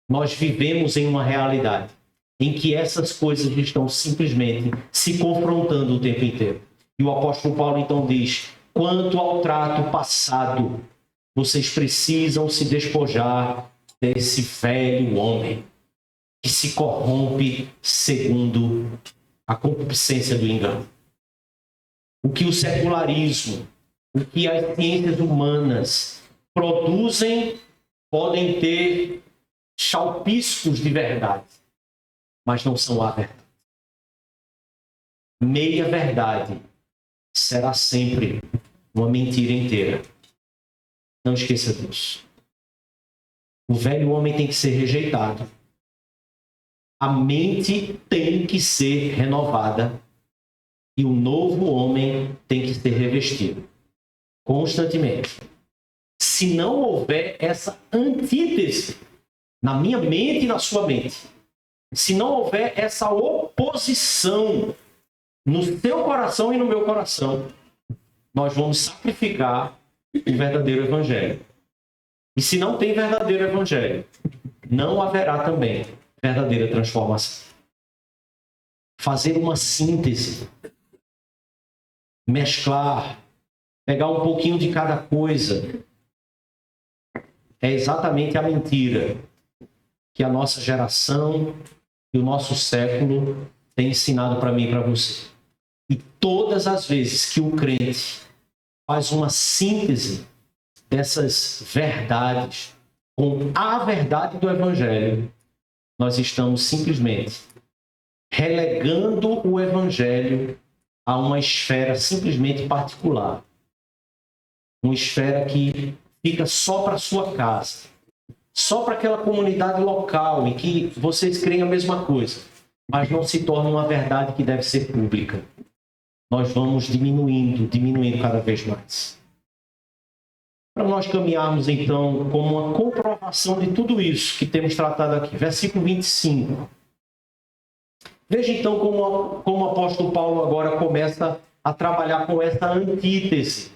Nós vivemos em uma realidade em que essas coisas estão simplesmente se confrontando o tempo inteiro. E o apóstolo Paulo então diz: quanto ao trato passado, vocês precisam se despojar desse velho homem que se corrompe segundo a concupiscência do engano. O que o secularismo, o que as ciências humanas produzem podem ter chalpiscos de verdade, mas não são a verdade. Meia verdade será sempre uma mentira inteira. Não esqueça disso. O velho homem tem que ser rejeitado. A mente tem que ser renovada e o novo homem tem que ser revestido constantemente. Se não houver essa antítese na minha mente e na sua mente, se não houver essa oposição no seu coração e no meu coração, nós vamos sacrificar o verdadeiro evangelho. E se não tem verdadeiro evangelho, não haverá também verdadeira transformação. Fazer uma síntese, mesclar, pegar um pouquinho de cada coisa, é exatamente a mentira que a nossa geração e o nosso século tem ensinado para mim e para você. E todas as vezes que o crente faz uma síntese dessas verdades com a verdade do Evangelho, nós estamos simplesmente relegando o Evangelho a uma esfera simplesmente particular. Uma esfera que fica só para a sua casa, só para aquela comunidade local em que vocês creem a mesma coisa, mas não se torna uma verdade que deve ser pública. Nós vamos diminuindo cada vez mais. Para nós caminharmos, então, como uma comprovação de tudo isso que temos tratado aqui. Versículo 25. Veja, então, como o apóstolo Paulo agora começa a trabalhar com essa antítese.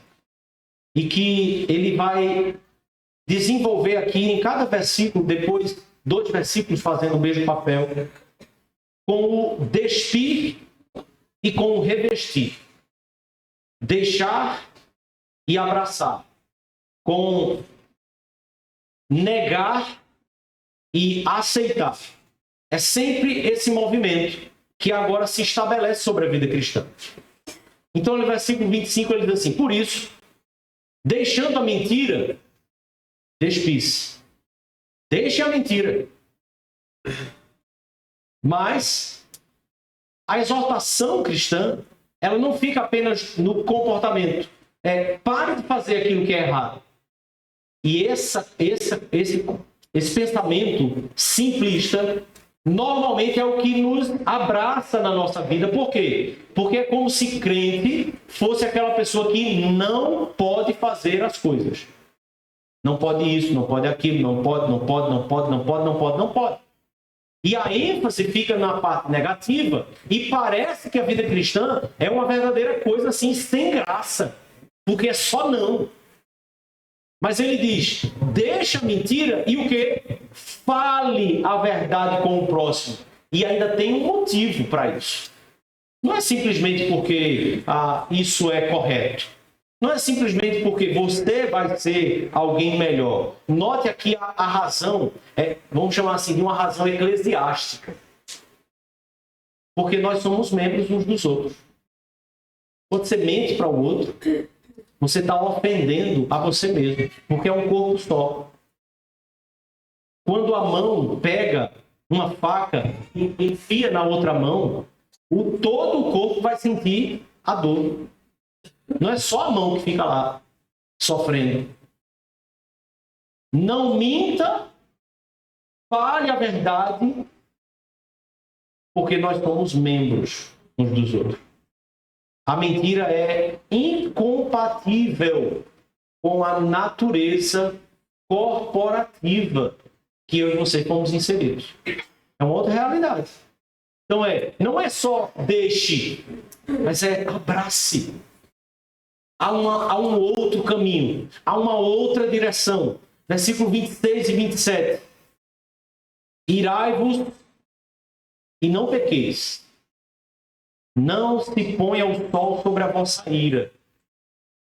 E que ele vai desenvolver aqui em cada versículo, depois 2 versículos fazendo o mesmo papel, com o despir e com o revestir. Deixar e abraçar. Com negar e aceitar. É sempre esse movimento que agora se estabelece sobre a vida cristã. Então, no versículo 25, ele diz assim: por isso, deixando a mentira, despisse. Deixe a mentira. Mas a exortação cristã, ela não fica apenas no comportamento. Pare de fazer aquilo que é errado. E esse pensamento simplista normalmente é o que nos abraça na nossa vida. Por quê? Porque é como se crente fosse aquela pessoa que não pode fazer as coisas. Não pode isso, não pode aquilo, não pode. E a ênfase fica na parte negativa e parece que a vida cristã é uma verdadeira coisa assim, sem graça, porque é só não. Mas ele diz, deixa a mentira e o quê? Fale a verdade com o próximo. E ainda tem um motivo para isso. Não é simplesmente porque isso é correto. Não é simplesmente porque você vai ser alguém melhor. Note aqui a razão, vamos chamar assim, de uma razão eclesiástica. Porque nós somos membros uns dos outros. Quando você mente para o outro, você está ofendendo a você mesmo, porque é um corpo só. Quando a mão pega uma faca e enfia na outra mão, todo o corpo vai sentir a dor. Não é só a mão que fica lá sofrendo. Não minta, fale a verdade, porque nós somos membros uns dos outros. A mentira é incompatível com a natureza corporativa que eu e você fomos inseridos. É uma outra realidade. Então não é só deixe, mas abrace. Há um outro caminho, há uma outra direção. Versículo 26 e 27. Irai-vos e não pequeis. Não se ponha o sol sobre a vossa ira,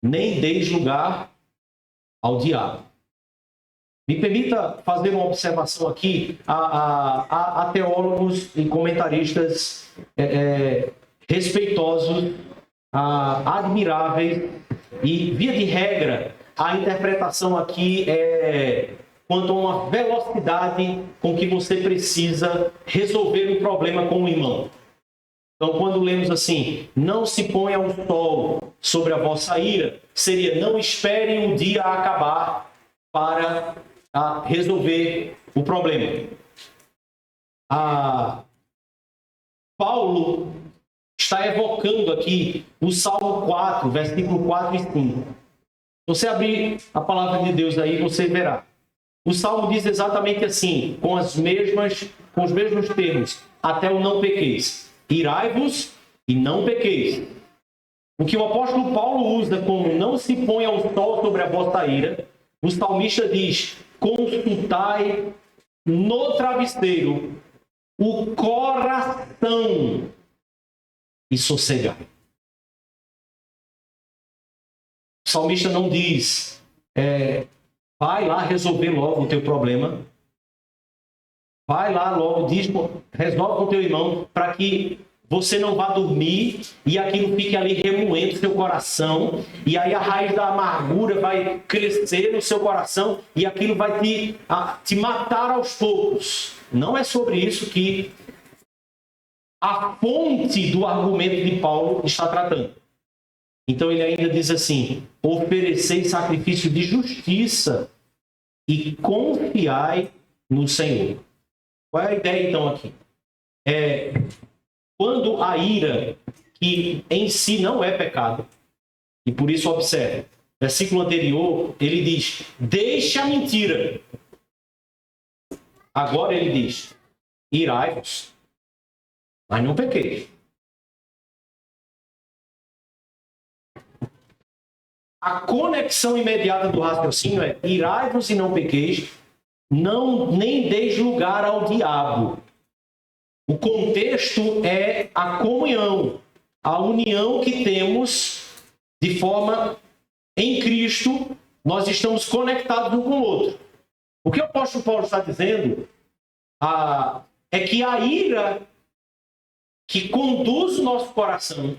nem deis lugar ao diabo. Me permita fazer uma observação aqui a teólogos e comentaristas respeitosos, admiráveis, e, via de regra, a interpretação aqui é quanto a uma velocidade com que você precisa resolver um problema com o irmão. Então, quando lemos assim, não se ponha o sol sobre a vossa ira, seria não esperem o dia acabar para resolver o problema. Paulo está evocando aqui o Salmo 4, versículo 4 e 5. Você abrir a palavra de Deus aí, você verá. O Salmo diz exatamente assim, com os mesmos termos, até o não pequeis. Irai-vos e não pequeis. O que o apóstolo Paulo usa como não se ponha o sol sobre a vossa ira, o salmista diz, consultai no travesseiro o coração e sossegai. O salmista não diz, vai lá resolver logo o teu problema. Vai lá logo, resolve com o teu irmão, para que você não vá dormir e aquilo fique ali remoendo o seu coração. E aí a raiz da amargura vai crescer no seu coração e aquilo vai te matar aos poucos. Não é sobre isso que a fonte do argumento de Paulo está tratando. Então ele ainda diz assim, oferecei sacrifício de justiça e confiai no Senhor. Qual é a ideia então aqui? Quando a ira, que em si não é pecado, e por isso observe, versículo anterior, ele diz, deixa a mentira. Agora ele diz, irai-vos, mas não pequeis. A conexão imediata do raciocínio é irai-vos e não pequeis, nem deis lugar ao diabo. O contexto é a comunhão, a união que temos de forma em Cristo, nós estamos conectados um com o outro. O que o apóstolo Paulo está dizendo é que a ira que conduz o nosso coração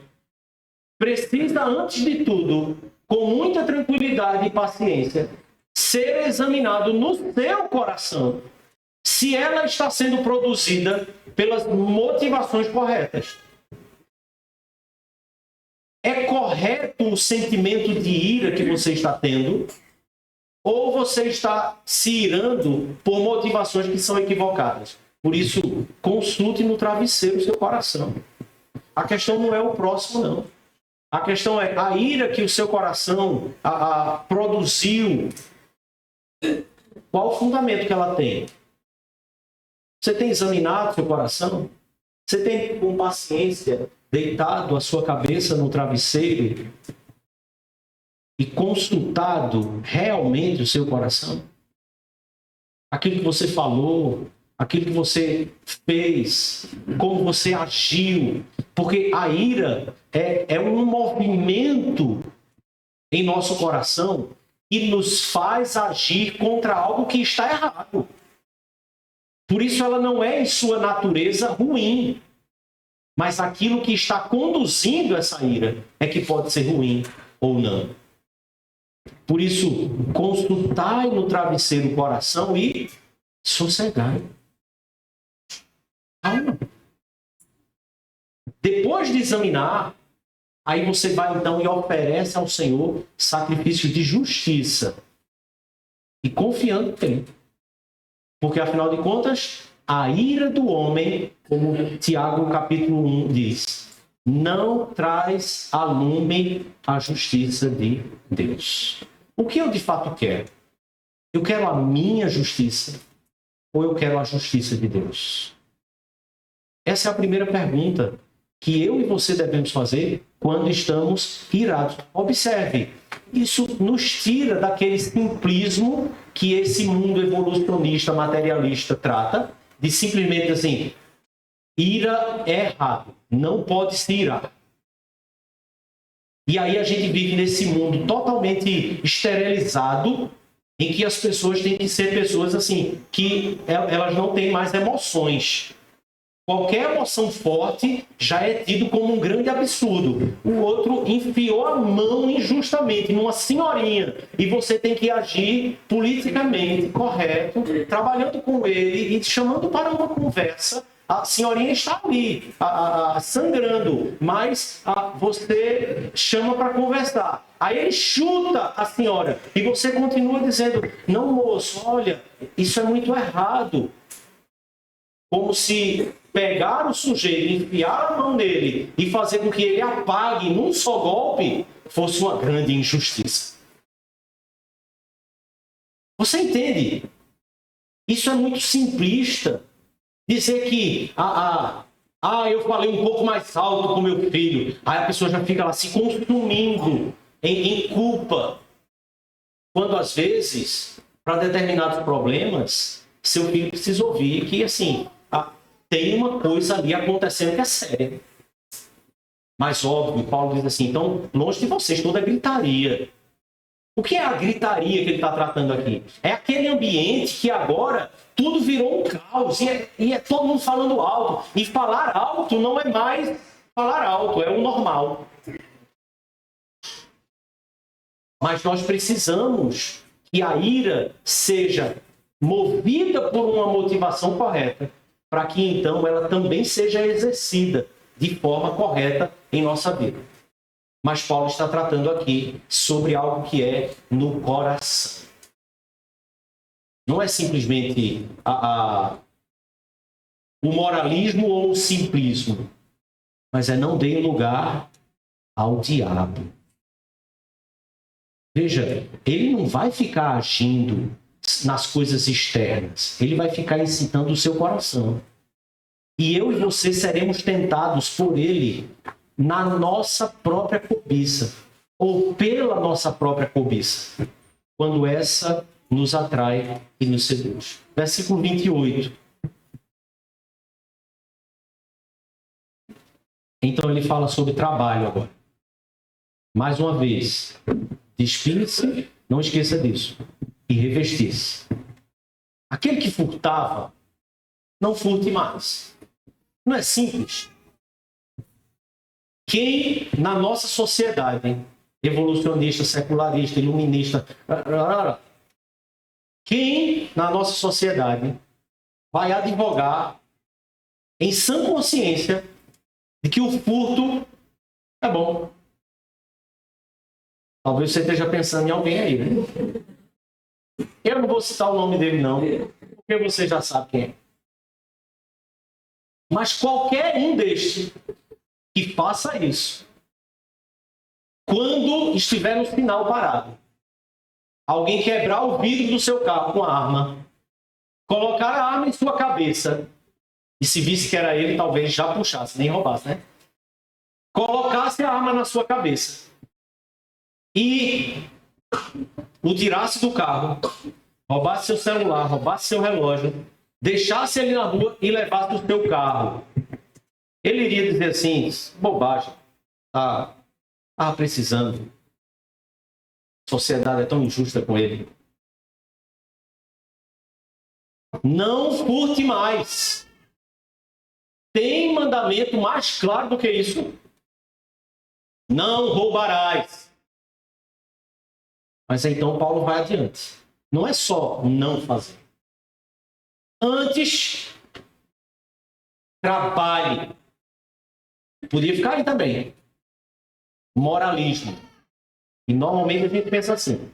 precisa, antes de tudo, com muita tranquilidade e paciência, ser examinado no seu coração se ela está sendo produzida pelas motivações corretas. É correto o sentimento de ira que você está tendo? Ou você está se irando por motivações que são equivocadas? Por isso, consulte no travesseiro o seu coração. A questão não é o próximo, não. A questão é a ira que o seu coração produziu. Qual o fundamento que ela tem? Você tem examinado seu coração? Você tem, com paciência, deitado a sua cabeça no travesseiro e consultado realmente o seu coração? Aquilo que você falou, aquilo que você fez, como você agiu. Porque a ira é um movimento em nosso coração que nos faz agir contra algo que está errado. Por isso ela não é em sua natureza ruim. Mas aquilo que está conduzindo essa ira é que pode ser ruim ou não. Por isso, consultai no travesseiro o coração e sossegai. Calma. Depois de examinar, aí você vai então e oferece ao Senhor sacrifício de justiça. E confiando nele. Porque, afinal de contas, a ira do homem, como Tiago capítulo 1 diz, não traz a lume a justiça de Deus. O que eu de fato quero? Eu quero a minha justiça ou eu quero a justiça de Deus? Essa é a primeira pergunta que eu e você devemos fazer quando estamos irados. Observe, isso nos tira daquele simplismo que esse mundo evolucionista, materialista trata, de simplesmente assim, ira é errado, não pode se irar. E aí a gente vive nesse mundo totalmente esterilizado, em que as pessoas têm que ser pessoas assim, que elas não têm mais emoções. Qualquer emoção forte já é tido como um grande absurdo. O outro enfiou a mão injustamente numa senhorinha e você tem que agir politicamente correto, trabalhando com ele e chamando para uma conversa. A senhorinha está ali, sangrando, mas você chama para conversar. Aí ele chuta a senhora e você continua dizendo, não, moço, olha, isso é muito errado. Como se pegar o sujeito, enfiar a mão nele e fazer com que ele apague num só golpe fosse uma grande injustiça. Você entende? Isso é muito simplista. Dizer que eu falei um pouco mais alto com meu filho, aí a pessoa já fica lá se consumindo em culpa. Quando às vezes, para determinados problemas, seu filho precisa ouvir que assim, tem uma coisa ali acontecendo que é séria. Mas óbvio, Paulo diz assim, então, longe de vocês, toda gritaria. O que é a gritaria que ele está tratando aqui? É aquele ambiente que agora tudo virou um caos e é todo mundo falando alto. E falar alto não é mais falar alto, é o normal. Mas nós precisamos que a ira seja movida por uma motivação correta, para que então ela também seja exercida de forma correta em nossa vida. Mas Paulo está tratando aqui sobre algo que é no coração. Não é simplesmente o moralismo ou o simplismo, mas é não dê lugar ao diabo. Veja, ele não vai ficar agindo nas coisas externas. Ele vai ficar incitando o seu coração. E eu e você seremos tentados por ele na nossa própria cobiça, ou pela nossa própria cobiça, quando essa nos atrai e nos seduz. Versículo 28. Então ele fala sobre trabalho agora. Mais uma vez, despide-se, não esqueça disso, e revestir-se. Aquele que furtava, não furte mais. Não é simples. Quem na nossa sociedade evolucionista, secularista, iluminista, quem na nossa sociedade vai advogar em sã consciência de que o furto é bom? Talvez você esteja pensando em alguém aí, né? Eu não vou citar o nome dele não, porque você já sabe quem é. Mas qualquer um destes que faça isso, quando estiver no sinal parado, alguém quebrar o vidro do seu carro com a arma, colocar a arma em sua cabeça, e se visse que era ele, talvez já puxasse, nem roubasse, né? Colocasse a arma na sua cabeça e o tirasse do carro, roubasse seu celular, roubasse seu relógio, deixasse ele na rua e levasse o seu carro. Ele iria dizer assim, bobagem, tá precisando. A sociedade é tão injusta com ele. Não furte mais. Tem mandamento mais claro do que isso? Não roubarás. Mas então Paulo vai adiante. Não é só não fazer. Antes, trabalhe. Podia ficar aí também. Moralismo. E normalmente a gente pensa assim.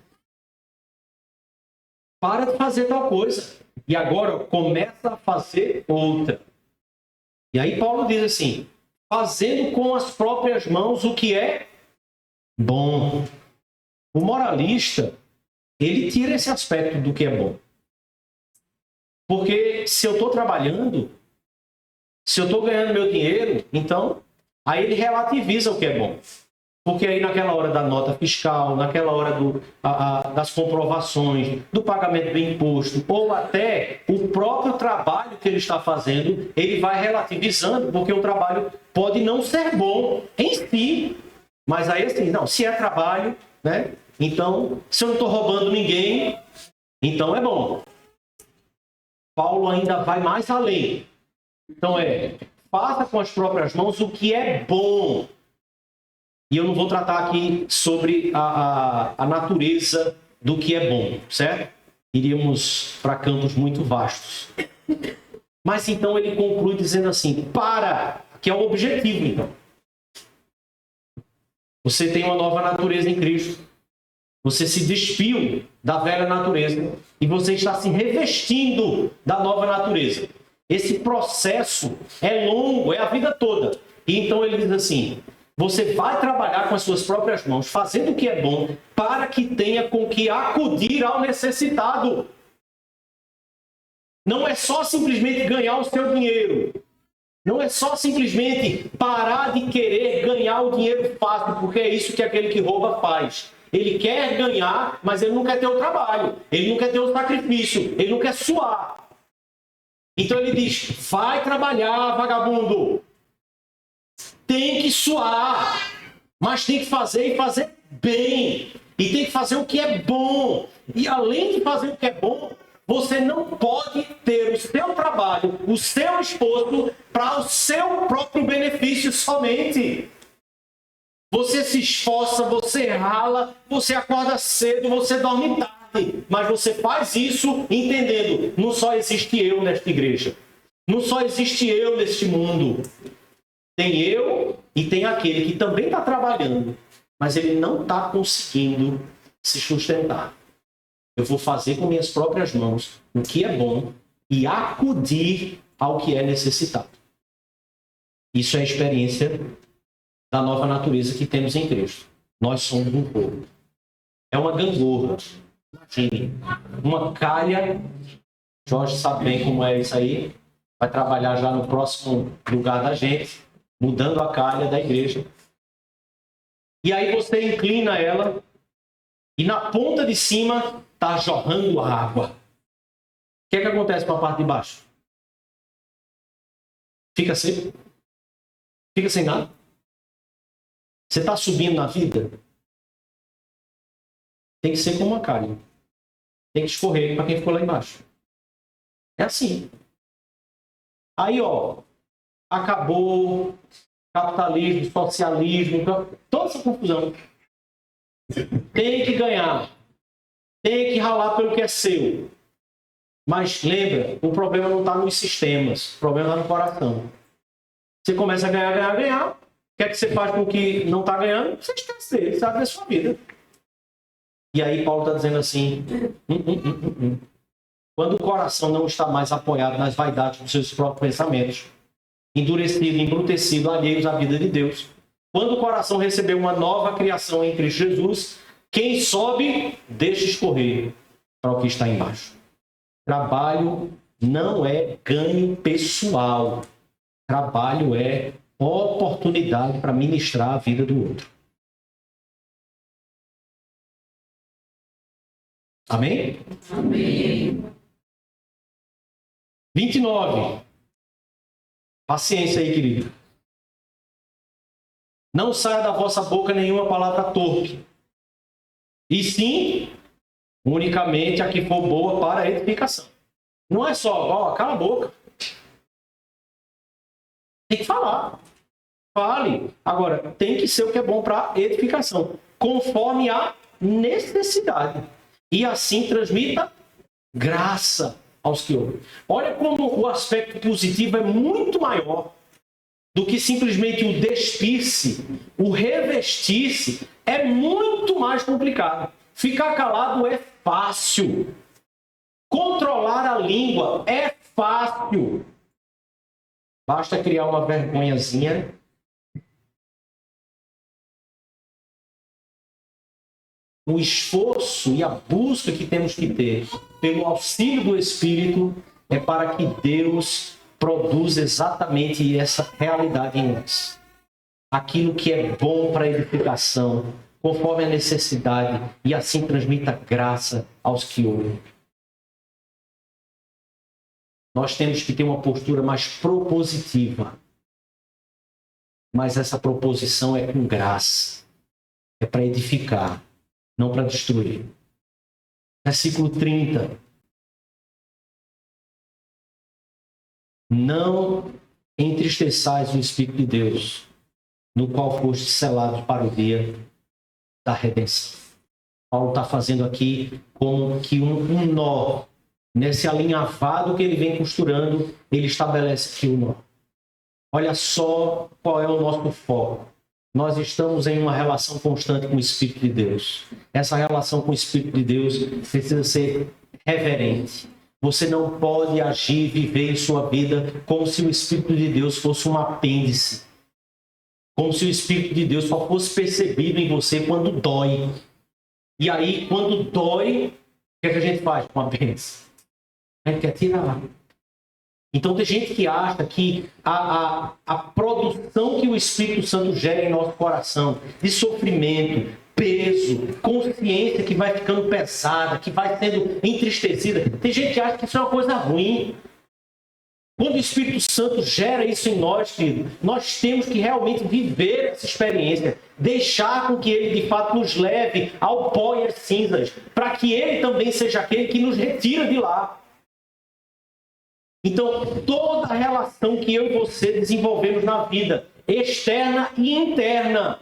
Para de fazer tal coisa. E agora começa a fazer outra. E aí Paulo diz assim, fazendo com as próprias mãos o que é bom. O moralista, ele tira esse aspecto do que é bom. Porque se eu estou trabalhando, se eu estou ganhando meu dinheiro, então, aí ele relativiza o que é bom. Porque aí naquela hora da nota fiscal, naquela hora das comprovações, do pagamento do imposto, ou até o próprio trabalho que ele está fazendo, ele vai relativizando, porque o trabalho pode não ser bom em si. Mas aí assim, não, se é trabalho, né? Então, se eu não estou roubando ninguém, então é bom. Paulo ainda vai mais além. Então faça com as próprias mãos o que é bom. E eu não vou tratar aqui sobre a natureza do que é bom, certo? Iríamos para campos muito vastos. Mas então ele conclui dizendo assim, que é o objetivo então. Você tem uma nova natureza em Cristo. Você se despiu da velha natureza e você está se revestindo da nova natureza. Esse processo é longo, é a vida toda. E então ele diz assim, você vai trabalhar com as suas próprias mãos, fazendo o que é bom, para que tenha com que acudir ao necessitado. Não é só simplesmente ganhar o seu dinheiro. Não é só simplesmente parar de querer ganhar o dinheiro fácil, porque é isso que aquele que rouba faz. Ele quer ganhar, mas ele não quer ter o trabalho. Ele não quer ter o sacrifício. Ele não quer suar. Então ele diz, vai trabalhar, vagabundo. Tem que suar, mas tem que fazer e fazer bem. E tem que fazer o que é bom. E além de fazer o que é bom, você não pode ter o seu trabalho, o seu esforço para o seu próprio benefício somente. Você se esforça, você rala, você acorda cedo, você dorme tarde. Mas você faz isso entendendo, não só existe eu nesta igreja. Não só existe eu neste mundo. Tem eu e tem aquele que também está trabalhando, mas ele não está conseguindo se sustentar. Eu vou fazer com minhas próprias mãos o que é bom e acudir ao que é necessitado. Isso é a experiência da nova natureza que temos em Cristo. Nós somos um povo. É uma gangorra. Imagine, uma calha. Jorge sabe bem como é isso aí. Vai trabalhar já no próximo lugar da gente, mudando a calha da igreja. E aí você inclina ela e na ponta de cima está jorrando água. O que é que acontece com a parte de baixo? Fica seco? Fica sem nada? Você está subindo na vida? Tem que ser como uma calha. Tem que escorrer para quem ficou lá embaixo. É assim. Aí, acabou capitalismo, socialismo, toda essa confusão. Tem que ganhar. Tem que ralar pelo que é seu. Mas lembra, o problema não está nos sistemas, o problema está no coração. Você começa a ganhar. O que é que você faz com o que não está ganhando? Você esquece dele, sabe da sua vida. E aí Paulo está dizendo assim, quando o coração não está mais apoiado nas vaidades dos seus próprios pensamentos, endurecido, embrutecido, alheios à vida de Deus, quando o coração recebeu uma nova criação em Cristo Jesus, quem sobe, deixa escorrer para o que está embaixo. Trabalho não é ganho pessoal. Trabalho é oportunidade para ministrar a vida do outro. Amém? Amém. 29. Paciência aí, querido. Não saia da vossa boca nenhuma palavra torpe. E sim, unicamente a que for boa para a edificação. Não é só, ó, cala a boca. Tem que falar. Fale. Agora, tem que ser o que é bom para a edificação, conforme a necessidade. E assim transmita graça aos que ouvem. Olha como o aspecto positivo é muito maior do que simplesmente o despir-se, o revestir-se. É muito mais complicado. Ficar calado é fácil. Controlar a língua é fácil. Basta criar uma vergonhazinha. O esforço e a busca que temos que ter pelo auxílio do Espírito é para que Deus produza exatamente essa realidade em nós. Aquilo que é bom para a edificação, conforme a necessidade, e assim transmita graça aos que ouvem. Nós temos que ter uma postura mais propositiva. Mas essa proposição é com graça. É para edificar, não para destruir. Versículo 30. Não entristeçais o Espírito de Deus, no qual foste selado para o dia da redenção. Paulo está fazendo aqui como que um nó. Nesse alinhavado que ele vem costurando, ele estabelece aqui o nó. Olha só qual é o nosso foco. Nós estamos em uma relação constante com o Espírito de Deus. Essa relação com o Espírito de Deus precisa ser reverente. Você não pode agir, viver em sua vida como se o Espírito de Deus fosse um apêndice. Como se o Espírito de Deus só fosse percebido em você quando dói. E aí, quando dói, o que é que a gente faz com o apêndice? A gente quer tirar. Então tem gente que acha que a produção que o Espírito Santo gera em nosso coração, de sofrimento, peso, consciência que vai ficando pesada, que vai sendo entristecida, tem gente que acha que isso é uma coisa ruim. Quando o Espírito Santo gera isso em nós, filho, nós temos que realmente viver essa experiência, deixar com que ele de fato nos leve ao pó e às cinzas, para que ele também seja aquele que nos retira de lá. Então, toda a relação que eu e você desenvolvemos na vida, externa e interna,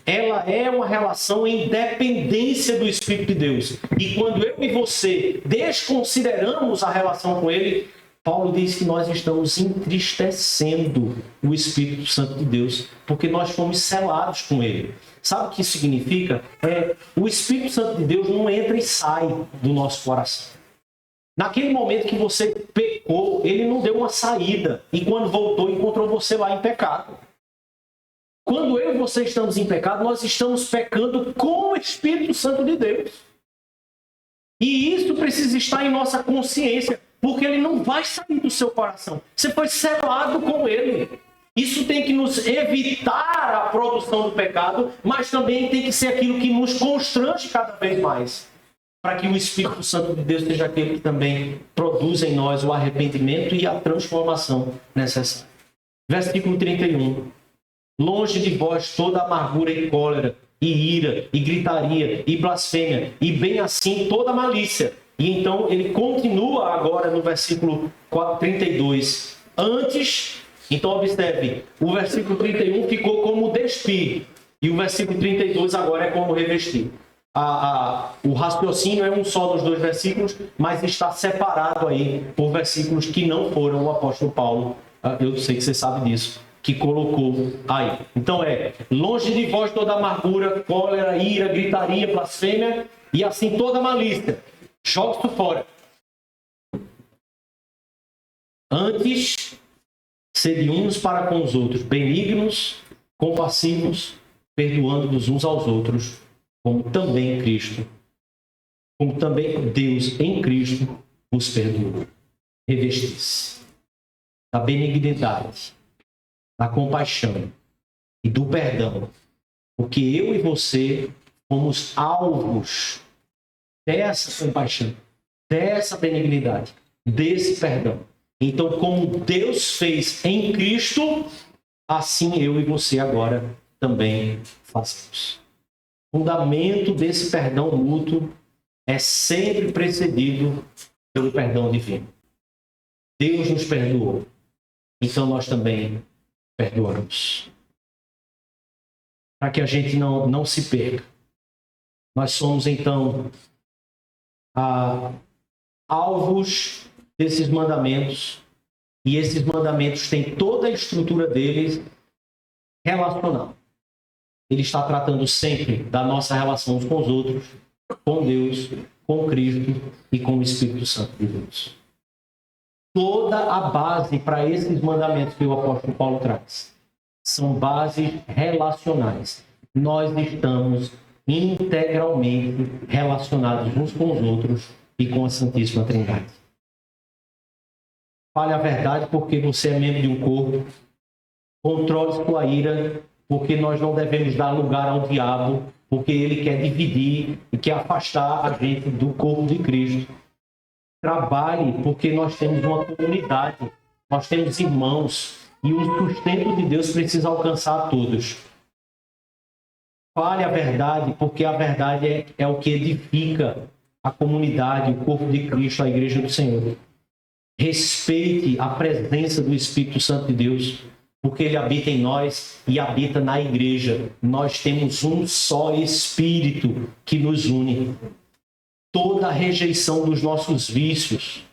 ela é uma relação em dependência do Espírito de Deus. E quando eu e você desconsideramos a relação com ele, Paulo diz que nós estamos entristecendo o Espírito Santo de Deus, porque nós fomos selados com ele. Sabe o que isso significa? O Espírito Santo de Deus não entra e sai do nosso coração. Naquele momento que você pecou, ele não deu uma saída. E quando voltou, encontrou você lá em pecado. Quando eu e você estamos em pecado, nós estamos pecando com o Espírito Santo de Deus. E isso precisa estar em nossa consciência, porque ele não vai sair do seu coração. Você foi selado com ele. Isso tem que nos evitar a produção do pecado, mas também tem que ser aquilo que nos constrange cada vez mais, para que o Espírito Santo de Deus seja aquele que também produz em nós o arrependimento e a transformação necessária. Versículo 31. Longe de vós toda amargura e cólera, e ira, e gritaria, e blasfêmia, e bem assim toda malícia. E então ele continua agora no versículo 32. Antes, então observe, o versículo 31 ficou como despir, e o versículo 32 agora é como revestir. O raciocínio é um só dos dois versículos, mas está separado aí por versículos que não foram o apóstolo Paulo, eu sei que você sabe disso, que colocou aí. Então longe de vós toda amargura, cólera, ira, gritaria, blasfêmia e assim toda malícia. Joga isso fora. Antes, sede uns para com os outros, benignos, compassivos, perdoando-vos uns aos outros, como também Cristo, como também Deus em Cristo vos perdoou. revestir-se da benignidade, da compaixão e do perdão, porque eu e você fomos alvos dessa compaixão, dessa benignidade, desse perdão. Então, como Deus fez em Cristo, assim eu e você agora também fazemos. O fundamento desse perdão mútuo é sempre precedido pelo perdão divino. Deus nos perdoou, então nós também perdoamos. Para que a gente não se perca. Nós somos, então, alvos desses mandamentos, e esses mandamentos têm toda a estrutura deles relacional. Ele está tratando sempre da nossa relação uns com os outros, com Deus, com Cristo e com o Espírito Santo de Deus. Toda a base para esses mandamentos que o apóstolo Paulo traz são bases relacionais. Nós estamos integralmente relacionados uns com os outros e com a Santíssima Trindade. Fale a verdade porque você é membro de um corpo. Controle sua ira, porque nós não devemos dar lugar ao diabo, porque ele quer dividir e quer afastar a gente do corpo de Cristo. Trabalhe, porque nós temos uma comunidade, nós temos irmãos, e o sustento de Deus precisa alcançar a todos. Fale a verdade, porque a verdade é o que edifica a comunidade, o corpo de Cristo, a igreja do Senhor. Respeite a presença do Espírito Santo de Deus, porque ele habita em nós e habita na igreja. Nós temos um só Espírito que nos une. Toda a rejeição dos nossos vícios,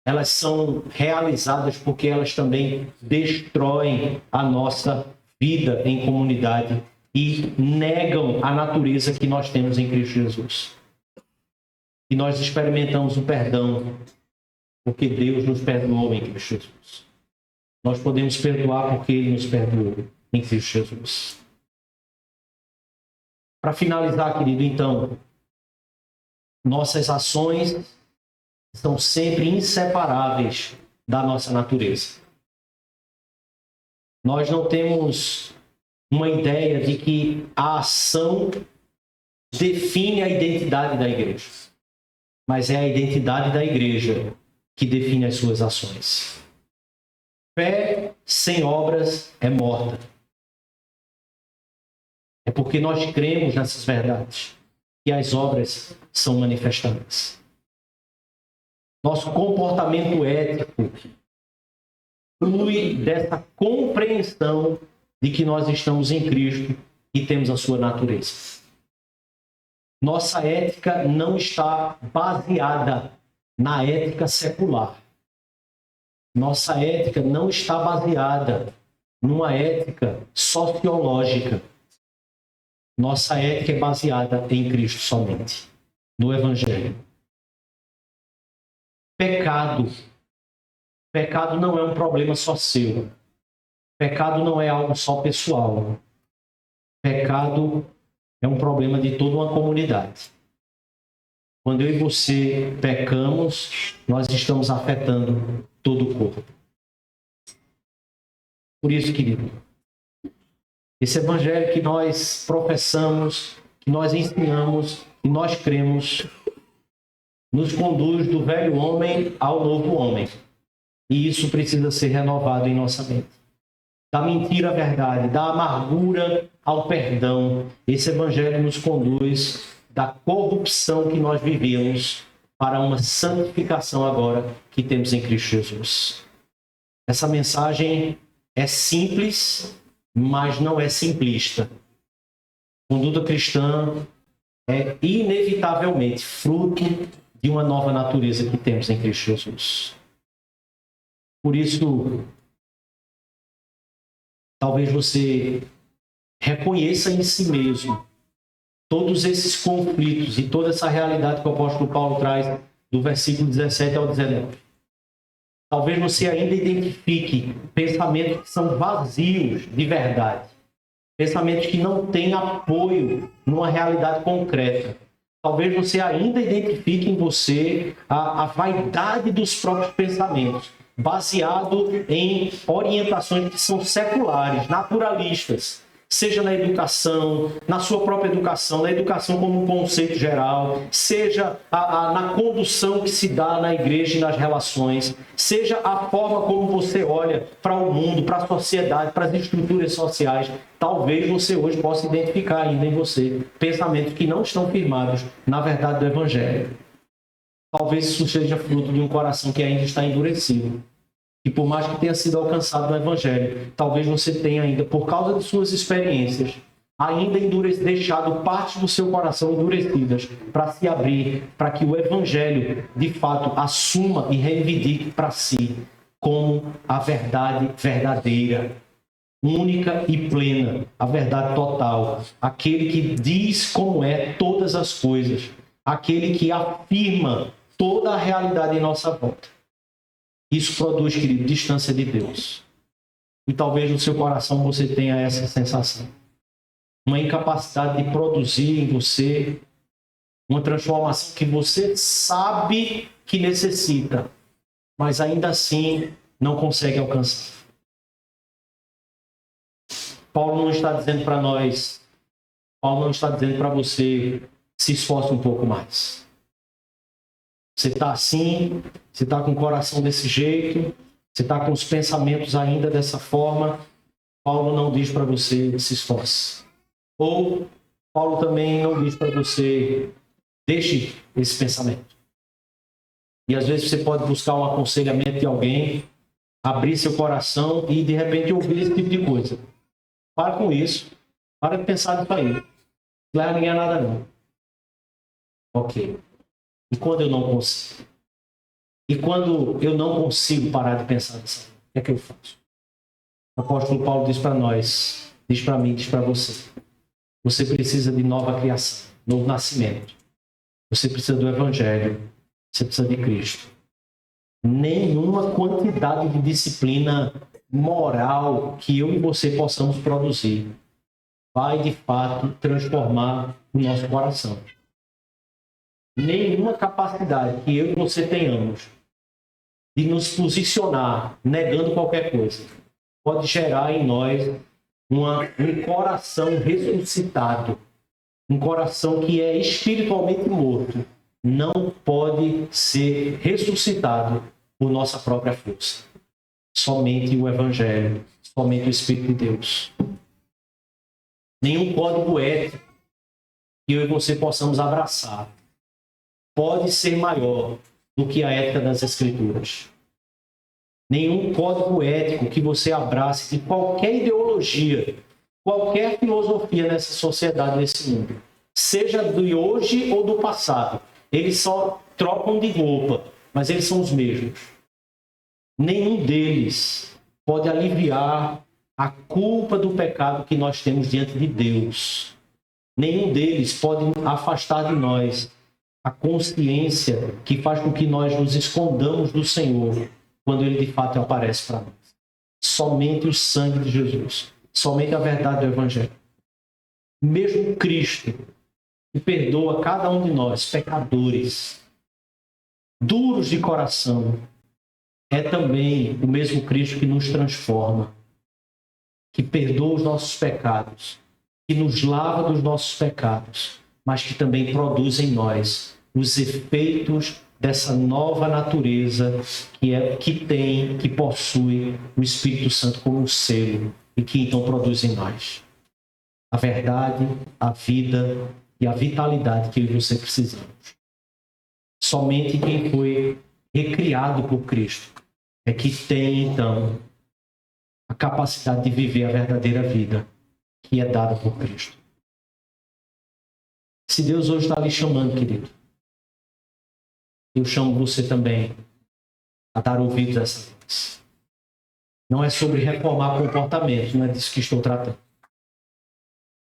elas são realizadas porque elas também destroem a nossa vida em comunidade e negam a natureza que nós temos em Cristo Jesus. E nós experimentamos o perdão porque Deus nos perdoou em Cristo Jesus. Nós podemos perdoar porque Ele nos perdoou em Cristo Jesus. Para finalizar, querido, então, nossas ações são sempre inseparáveis da nossa natureza. Nós não temos uma ideia de que a ação define a identidade da igreja, mas é a identidade da igreja que define as suas ações. Fé sem obras é morta. É porque nós cremos nessas verdades que as obras são manifestadas. Nosso comportamento ético flui dessa compreensão de que nós estamos em Cristo e temos a sua natureza. Nossa ética não está baseada na ética secular. Nossa ética não está baseada numa ética sociológica. Nossa ética é baseada em Cristo somente, no Evangelho. Pecado. Pecado não é um problema só seu. Pecado não é algo só pessoal. Pecado é um problema de toda uma comunidade. Quando eu e você pecamos, nós estamos afetando todo o corpo. Por isso, querido, esse evangelho que nós professamos, que nós ensinamos e nós cremos, nos conduz do velho homem ao novo homem. E isso precisa ser renovado em nossa mente. Da mentira à verdade, da amargura ao perdão. Esse evangelho nos conduz da corrupção que nós vivemos para uma santificação agora que temos em Cristo Jesus. Essa mensagem é simples, mas não é simplista. Conduta cristã é inevitavelmente fruto de uma nova natureza que temos em Cristo Jesus. Por isso, talvez você reconheça em si mesmo todos esses conflitos e toda essa realidade que o apóstolo Paulo traz do versículo 17 ao 19. Talvez você ainda identifique pensamentos que são vazios de verdade. Pensamentos que não têm apoio numa realidade concreta. Talvez você ainda identifique em você a vaidade dos próprios pensamentos, baseado em orientações que são seculares, naturalistas, seja na educação, na sua própria educação, na educação como um conceito geral, seja na condução que se dá na igreja e nas relações, seja a forma como você olha para o mundo, para a sociedade, para as estruturas sociais. Talvez você hoje possa identificar ainda em você pensamentos que não estão firmados na verdade do Evangelho. Talvez isso seja fruto de um coração que ainda está endurecido. E por mais que tenha sido alcançado no Evangelho, talvez você tenha ainda, por causa de suas experiências, ainda deixado partes do seu coração endurecidas para se abrir, para que o Evangelho, de fato, assuma e reivindique para si como a verdade verdadeira, única e plena, a verdade total, aquele que diz como é todas as coisas, aquele que afirma toda a realidade em nossa volta. Isso produz, querido, distância de Deus. E talvez no seu coração você tenha essa sensação. Uma incapacidade de produzir em você uma transformação que você sabe que necessita, mas ainda assim não consegue alcançar. Paulo não está dizendo para nós, Paulo não está dizendo para você, se esforce um pouco mais. Você está assim, você está com o coração desse jeito, você está com os pensamentos ainda dessa forma. Paulo não diz para você, se esforce. Ou Paulo também não diz para você, deixe esse pensamento. E às vezes você pode buscar um aconselhamento de alguém, abrir seu coração e de repente ouvir esse tipo de coisa. Para com isso, para de pensar nisso aí. Não leva ninguém a nada não. Ok. E quando eu não consigo? E quando eu não consigo parar de pensar nisso, o que é que eu faço? O apóstolo Paulo diz para nós, diz para mim, diz para você. Você precisa de nova criação, novo nascimento. Você precisa do Evangelho. Você precisa de Cristo. Nenhuma quantidade de disciplina moral que eu e você possamos produzir vai, de fato, transformar o nosso coração. Nenhuma capacidade que eu e você tenhamos de nos posicionar negando qualquer coisa pode gerar em nós um coração ressuscitado, um coração que é espiritualmente morto, não pode ser ressuscitado por nossa própria força. Somente o Evangelho, somente o Espírito de Deus. Nenhum código ético que eu e você possamos abraçar pode ser maior do que a ética das Escrituras. Nenhum código ético que você abrace de qualquer ideologia, qualquer filosofia nessa sociedade, nesse mundo, seja de hoje ou do passado, eles só trocam de roupa, mas eles são os mesmos. Nenhum deles pode aliviar a culpa do pecado que nós temos diante de Deus. Nenhum deles pode afastar de nós a consciência que faz com que nós nos escondamos do Senhor quando Ele de fato aparece para nós. Somente o sangue de Jesus, somente a verdade do Evangelho. Mesmo Cristo, que perdoa cada um de nós, pecadores, duros de coração, é também o mesmo Cristo que nos transforma, que perdoa os nossos pecados, que nos lava dos nossos pecados, mas que também produz em nós os efeitos dessa nova natureza que possui o Espírito Santo como um selo e que então produz em nós a verdade, a vida e a vitalidade que eu e você precisamos. Somente quem foi recriado por Cristo é que tem então a capacidade de viver a verdadeira vida que é dada por Cristo. Se Deus hoje está lhe chamando, querido, eu chamo você também a dar ouvidos a essa voz. Não é sobre reformar comportamentos, não é disso que estou tratando.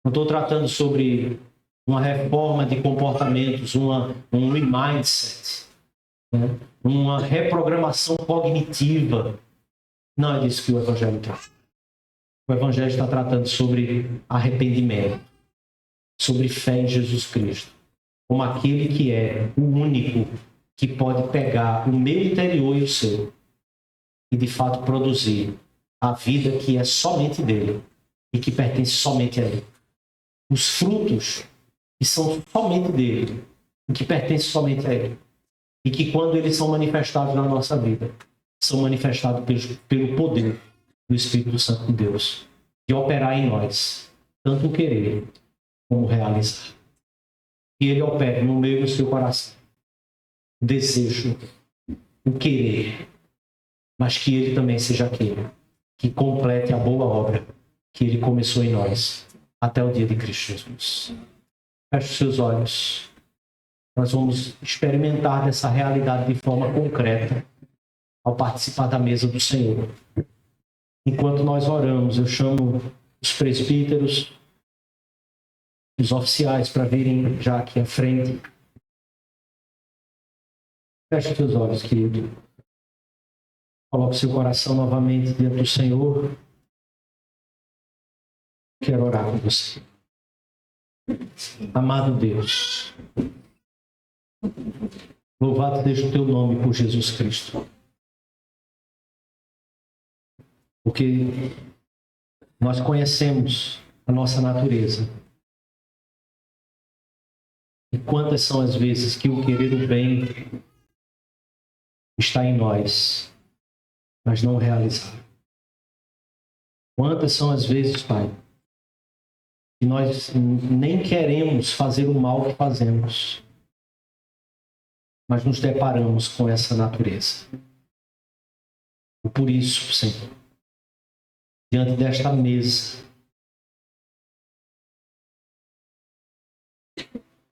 Não estou tratando sobre uma reforma de comportamentos, um remindset, né? Uma reprogramação cognitiva. Não é disso que o Evangelho trata. O Evangelho está tratando sobre arrependimento, sobre fé em Jesus Cristo, como aquele que é o único que pode pegar o meu interior e o seu e de fato produzir a vida que é somente dele e que pertence somente a ele. Os frutos que são somente dele e que pertencem somente a ele. E que quando eles são manifestados na nossa vida, são manifestados pelo poder do Espírito Santo de Deus, de operar em nós, tanto o querer como o realizar. Que ele opere no meio do seu coração. O desejo, o querer, mas que ele também seja aquele que complete a boa obra que ele começou em nós até o dia de Cristo Jesus. Feche os seus olhos. Nós vamos experimentar dessa realidade de forma concreta ao participar da mesa do Senhor. Enquanto nós oramos, eu chamo os presbíteros, os oficiais para virem já aqui à frente. Feche os seus olhos, querido. Coloque seu coração novamente diante do Senhor. Quero orar com você. Amado Deus, louvado seja o teu nome por Jesus Cristo. Porque nós conhecemos a nossa natureza. E quantas são as vezes que o querer o bem está em nós, mas não realizar. Quantas são as vezes, Pai, que nós nem queremos fazer o mal que fazemos, mas nos deparamos com essa natureza. E por isso, Senhor, diante desta mesa,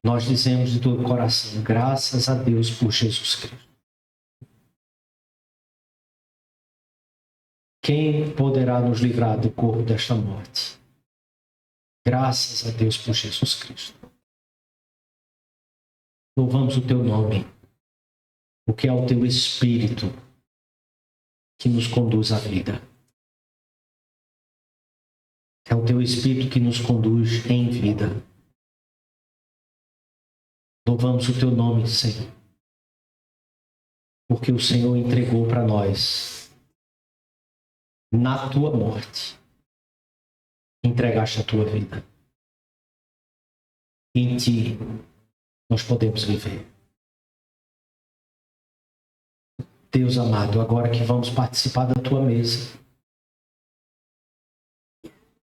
nós dizemos de todo o coração, graças a Deus por Jesus Cristo. Quem poderá nos livrar do corpo desta morte? Graças a Deus por Jesus Cristo. Louvamos o teu nome, porque é o teu Espírito que nos conduz à vida. É o teu Espírito que nos conduz em vida. Louvamos o teu nome, Senhor, porque o Senhor entregou para nós, na tua morte, entregaste a tua vida. Em ti nós podemos viver. Deus amado, agora que vamos participar da tua mesa,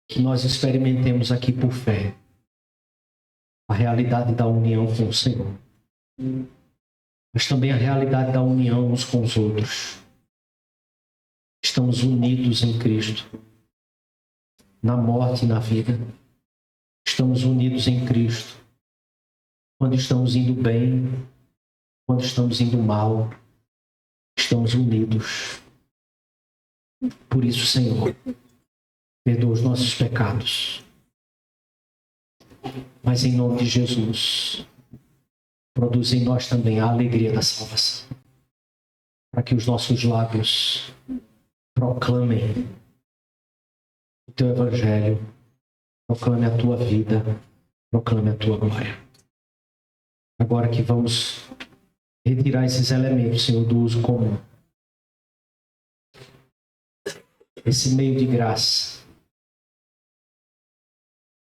que nós experimentemos aqui por fé a realidade da união com o Senhor, mas também a realidade da união uns com os outros. Estamos unidos em Cristo, na morte e na vida. Estamos unidos em Cristo, quando estamos indo bem, quando estamos indo mal, estamos unidos. Por isso, Senhor, perdoa os nossos pecados. Mas em nome de Jesus, produz em nós também a alegria da salvação, para que os nossos lábios proclamem o teu evangelho, proclame a tua vida, proclame a tua glória. Agora que vamos retirar esses elementos, Senhor, do uso comum, esse meio de graça,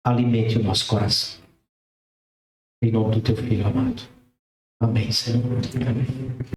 alimente o nosso coração. Em nome do teu Filho amado. Amém, Senhor. Amém.